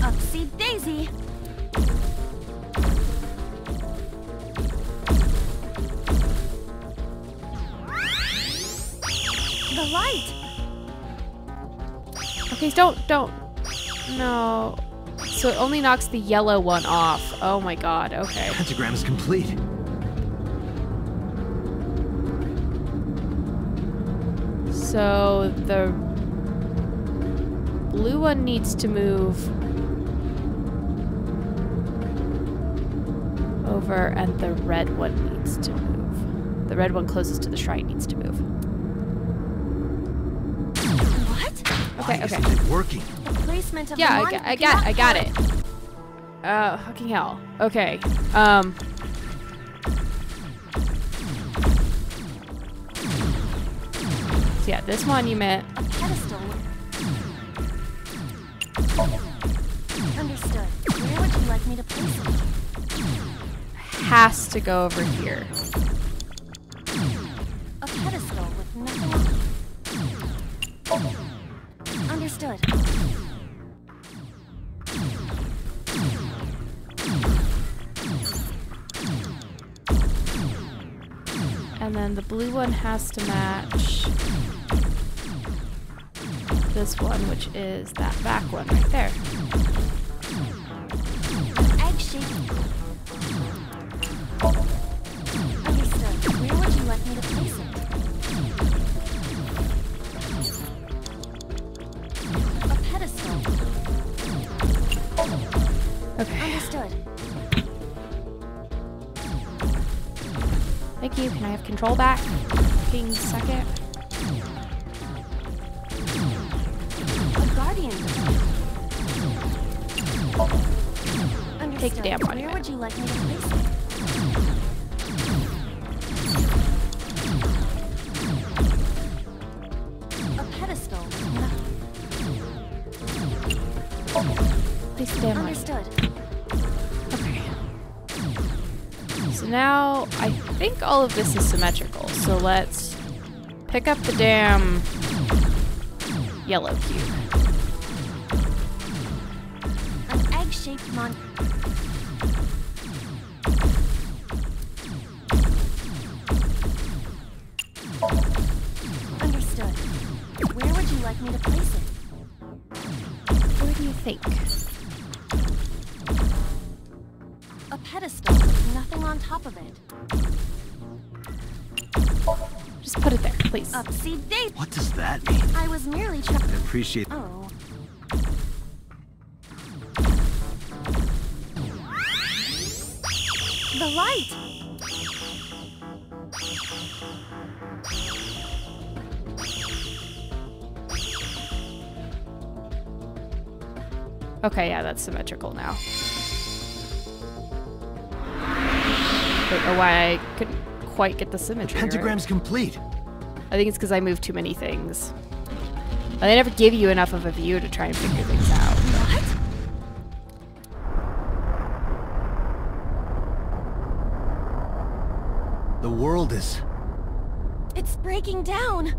Upsy daisy! The light! Okay, don't. No. So it only knocks the yellow one off. Oh my god, okay. Pentagram is complete. So the blue one needs to move over and the red one needs to move. The red one closest to the shrine needs to move. What? Okay, Why okay. isn't it working? The placement of Yeah, the I monument got it. Fucking hell. Okay. So yeah, this monument. A pedestal. Understood. Where would you like me to place it? Has to go over here. A pedestal with nothing on. Understood. And then the blue one has to match this one, which is that back one right there. An egg-shaped. Understood. Where Okay. Understood. Thank you. Can I have control back? Fucking second. A guardian. Understood. Take the damn Where monument. would you like me to place it? A pedestal. Place the damn monument. Understood. Okay. So now I think all of this is symmetrical. So let's pick up the damn yellow cube. An egg-shaped mon. Understood. Where would you like me to place it? Where do you think? A pedestal with nothing on top of it. Just put it there, please. Upsy daisy. What does that mean? I was merely trying. I appreciate. Oh. The light! Okay, yeah, that's symmetrical now. Don't know why I couldn't quite get the symmetry. Pentagram's complete. I think it's because I moved too many things. They never give you enough of a view to try and figure things out. What? The world is... It's breaking down!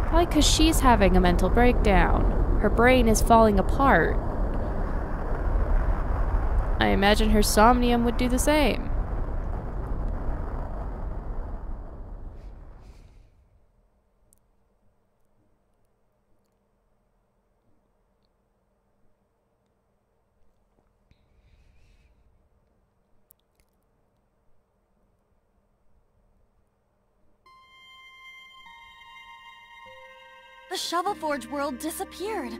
Probably because she's having a mental breakdown. Her brain is falling apart. I imagine her Somnium would do the same. The Shovel Forge world disappeared.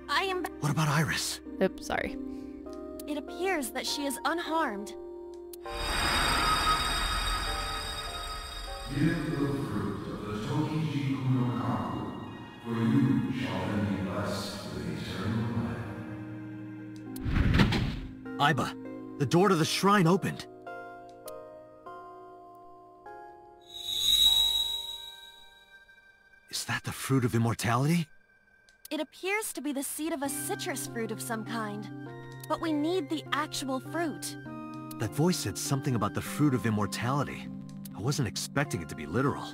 I am... What about Iris? Oops, sorry. It appears that she is unharmed. Give the fruit of the Tokiji Kuno Kaku, for you shall then be blessed with eternal life. Aiba, the door to the shrine opened. Is that the fruit of immortality? It appears to be the seed of a citrus fruit of some kind. But we need the actual fruit. That voice said something about the fruit of immortality. I wasn't expecting it to be literal.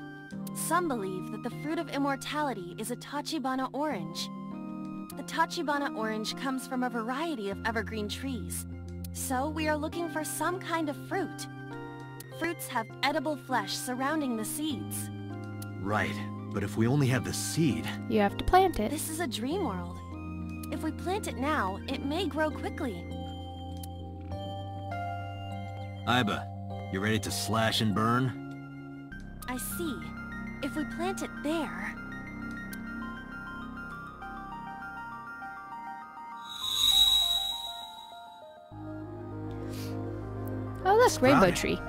Some believe that the fruit of immortality is a Tachibana orange. The Tachibana orange comes from a variety of evergreen trees. So we are looking for some kind of fruit. Fruits have edible flesh surrounding the seeds. Right, but if we only have the seed... You have to plant it. This is a dream world. If we plant it now, it may grow quickly. Aiba, you ready to slash and burn? I see. If we plant it there... Oh, look, rainbow Sprouting. tree.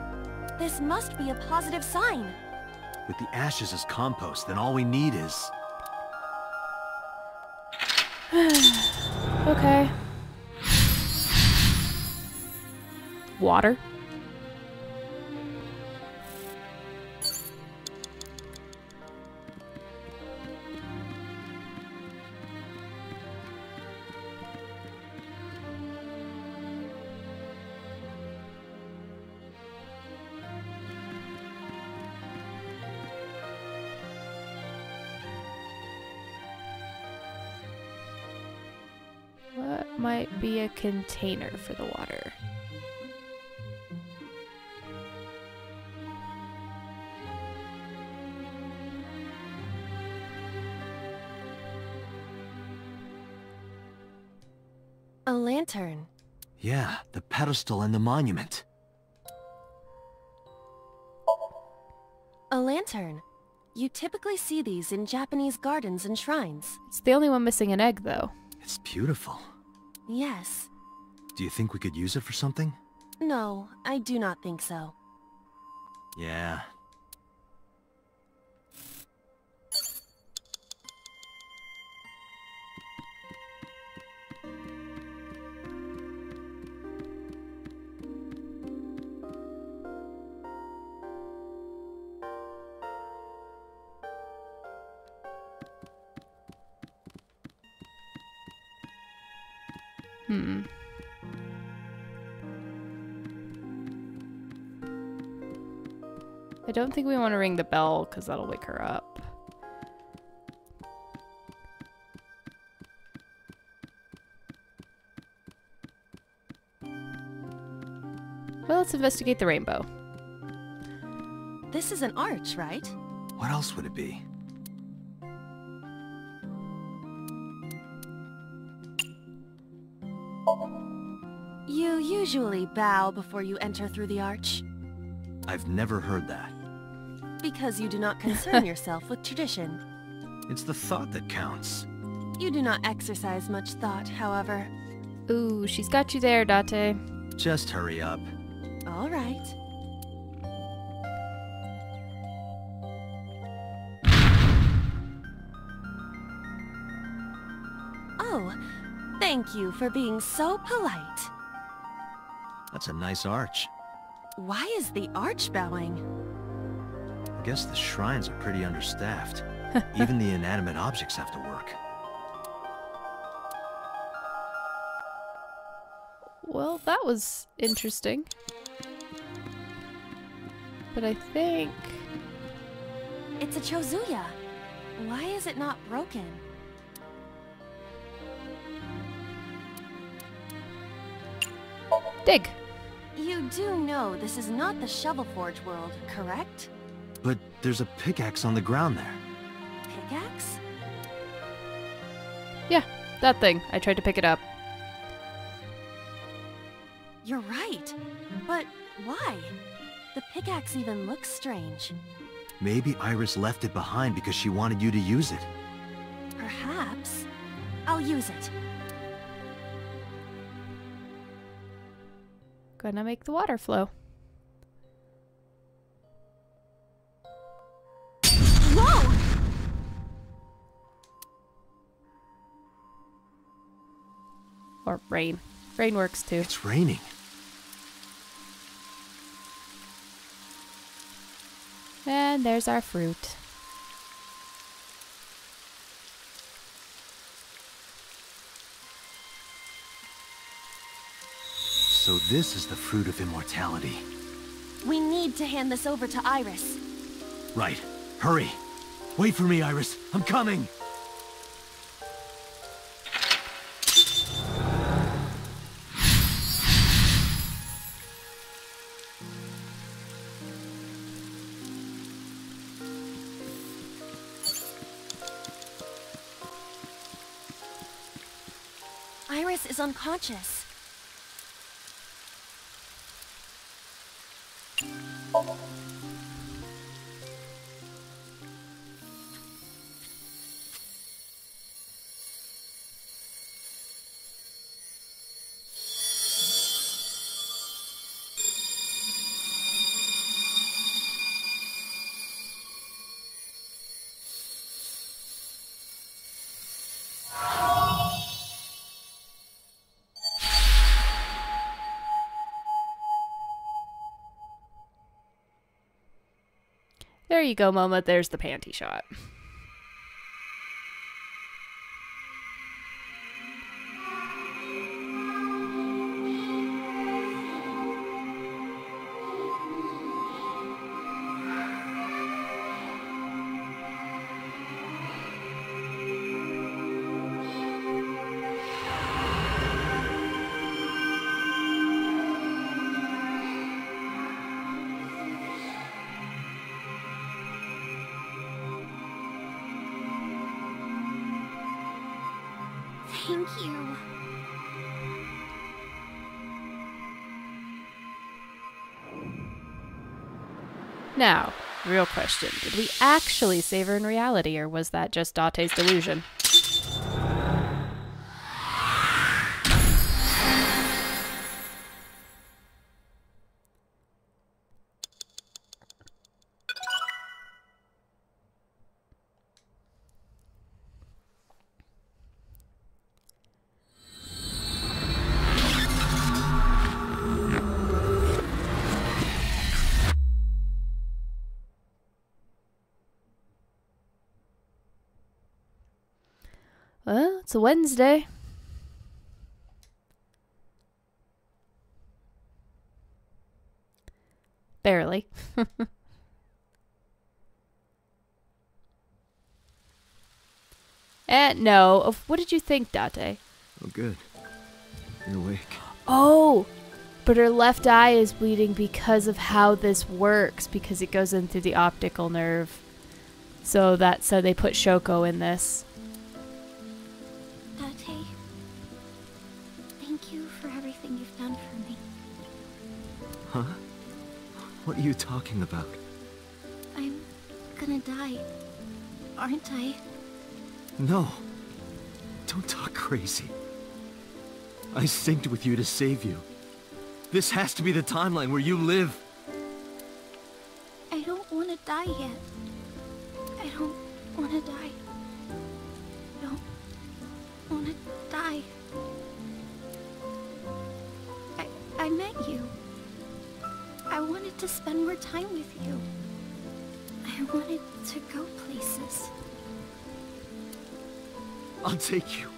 This must be a positive sign. With the ashes as compost, then all we need is... Okay. Water. What might be a container for the water? A lantern. Yeah, the pedestal and the monument. A lantern. You typically see these in Japanese gardens and shrines. It's the only one missing an egg, though. It's beautiful. Yes. Do you think we could use it for something? No, I do not think so. Yeah. I don't think we want to ring the bell because that'll wake her up. Well, let's investigate the rainbow. This is an arch, right? What else would it be? You usually bow before you enter through the arch, I've never heard that. because you do not concern yourself with tradition. It's the thought that counts. You do not exercise much thought, however. Ooh, she's got you there, Date. Just hurry up. All right. Oh, thank you for being so polite. That's a nice arch. Why is the arch bowing? I guess the shrines are pretty understaffed. Even the inanimate objects have to work. Well, that was interesting. But I think... It's a Chozuya. Why is it not broken? Dig! You do know this is not the Shovel Forge world, correct? But there's a pickaxe on the ground there. Pickaxe? Yeah, that thing. I tried to pick it up. You're right. But why? The pickaxe even looks strange. Maybe Iris left it behind because she wanted you to use it. Perhaps. I'll use it. Gonna make the water flow. Whoa! Or rain. Rain works too. It's raining. And there's our fruit. So this is the fruit of immortality. We need to hand this over to Iris. Right. Hurry. Wait for me, Iris. I'm coming. Iris is unconscious. There you go, Mama. There's the panty shot. Thank you. Now, real question. Did we actually save her in reality, or was that just Date's delusion? Well, it's a Wednesday. Barely. No. What did you think, Date? Oh, good. You're awake. Oh! But her left eye is bleeding because of how this works, because it goes in through the optical nerve. So they put Shoko in this. Date, thank you for everything you've done for me. Huh? What are you talking about? I'm gonna die, aren't I? No. Don't talk crazy. I synced with you to save you. This has to be the timeline where you live. I don't want to die yet. I don't want to die. I don't want to die. I met you. I wanted to spend more time with you. I wanted to go places. I'll take you.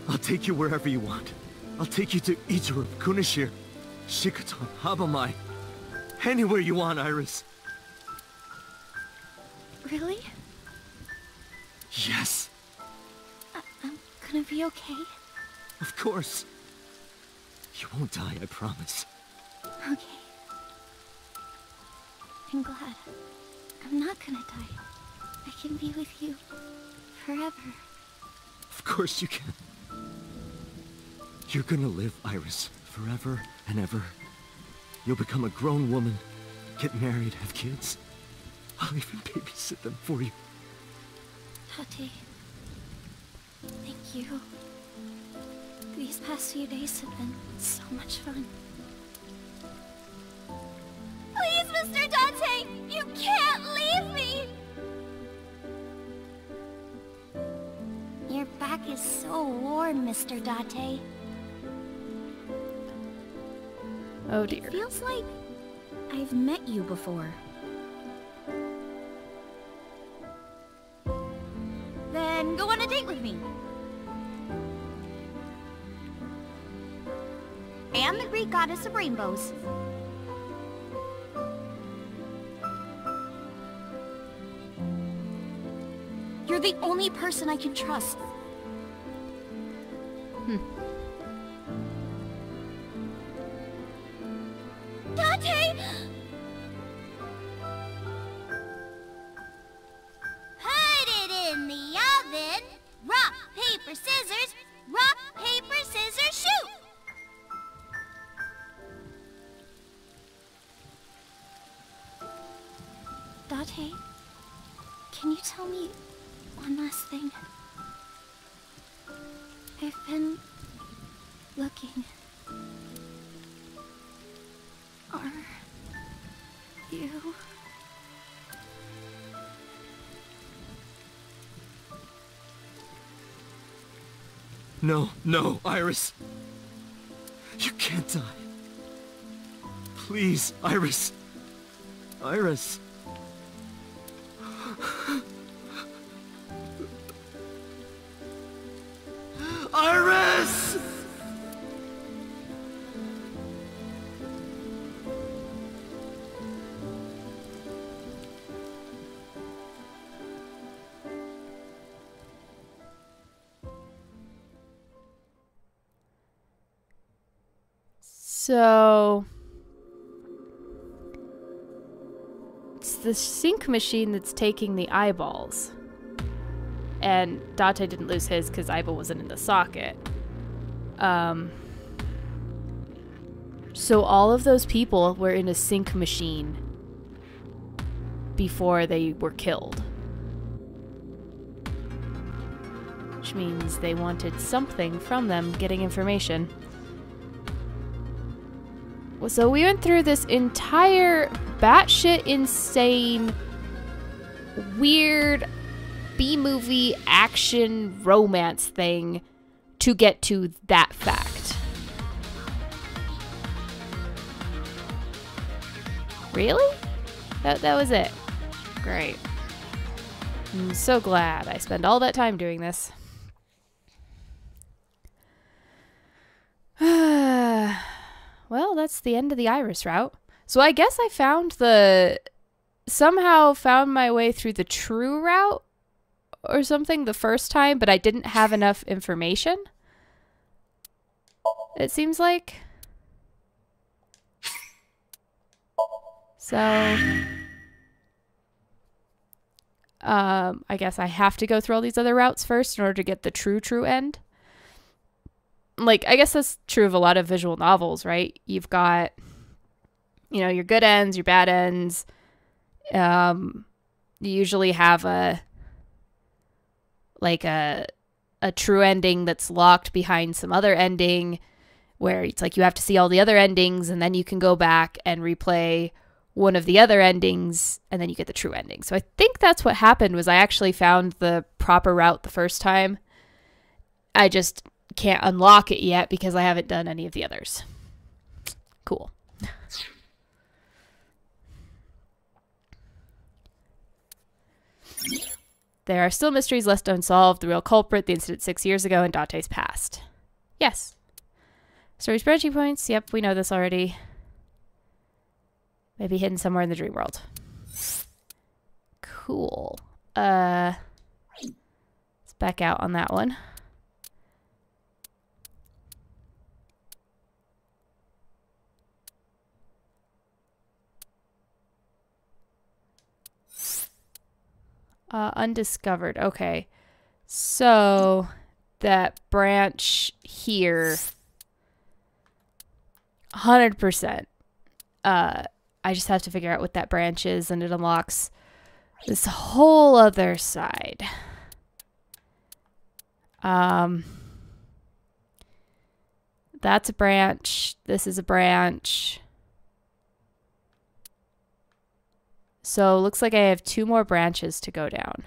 I'll take you wherever you want. I'll take you to Ichiru, Kunashir, Shikotan, Habamai. Anywhere you want, Iris. Really? Yes. I'm gonna be okay? Of course. You won't die, I promise. Okay. I'm glad. I'm not gonna die. I can be with you forever. Of course you can. You're gonna live, Iris, forever and ever. You'll become a grown woman, get married, have kids. I'll even babysit them for you. Tate, thank you. These past few days have been so much fun. Please, Mr. Dante! You can't leave me! Your back is so warm, Mr. Date. Oh dear. It feels like I've met you before. Then go on a date with me. And the Greek goddess of rainbows. You're the only person I can trust. Dante! Put it in the oven. Rock, paper, scissors. Rock, paper, scissors, shoot! Dante, can you tell me one last thing? I've been looking. Are you... No, no, Iris. You can't die. Please, Iris. Iris. Iris! So it's the sync machine that's taking the eyeballs. And Date didn't lose his because Aiba wasn't in the socket. So all of those people were in a sync machine before they were killed. Which means they wanted something from them getting information. So we went through this entire batshit insane, weird B-movie action romance thing to get to that fact. Really? That was it. Great. I'm so glad I spent all that time doing this. well, that's the end of the Iris route. So I guess I somehow found my way through the true route or something the first time, but I didn't have enough information. It seems like. So, I guess I have to go through all these other routes first in order to get the true end. Like, I guess that's true of a lot of visual novels, right? You've got, you know, your good ends, your bad ends. You usually have a true ending that's locked behind some other ending where it's like you have to see all the other endings and then you can go back and replay one of the other endings and then you get the true ending. So I think that's what happened was I actually found the proper route the first time. I just can't unlock it yet because I haven't done any of the others. Cool. There are still mysteries left unsolved. The real culprit, the incident 6 years ago, and Dante's past. Yes. Story's branching points. Yep, we know this already. Maybe hidden somewhere in the dream world. Cool. Let's back out on that one. Undiscovered. Okay. So that branch here, 100%. I just have to figure out what that branch is, and it unlocks this whole other side. That's a branch. This is a branch. So looks like I have 2 more branches to go down.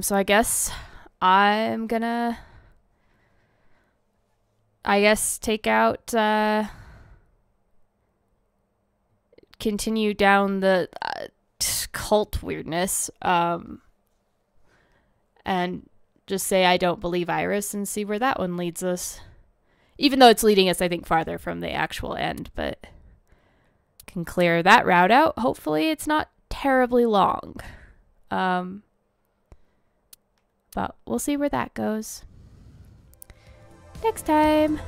So I guess I'm gonna take out, continue down the cult weirdness, and just say I don't believe Iris and see where that one leads us. Even though it's leading us, I think, farther from the actual end, but can clear that route out. Hopefully it's not terribly long. But we'll see where that goes next time.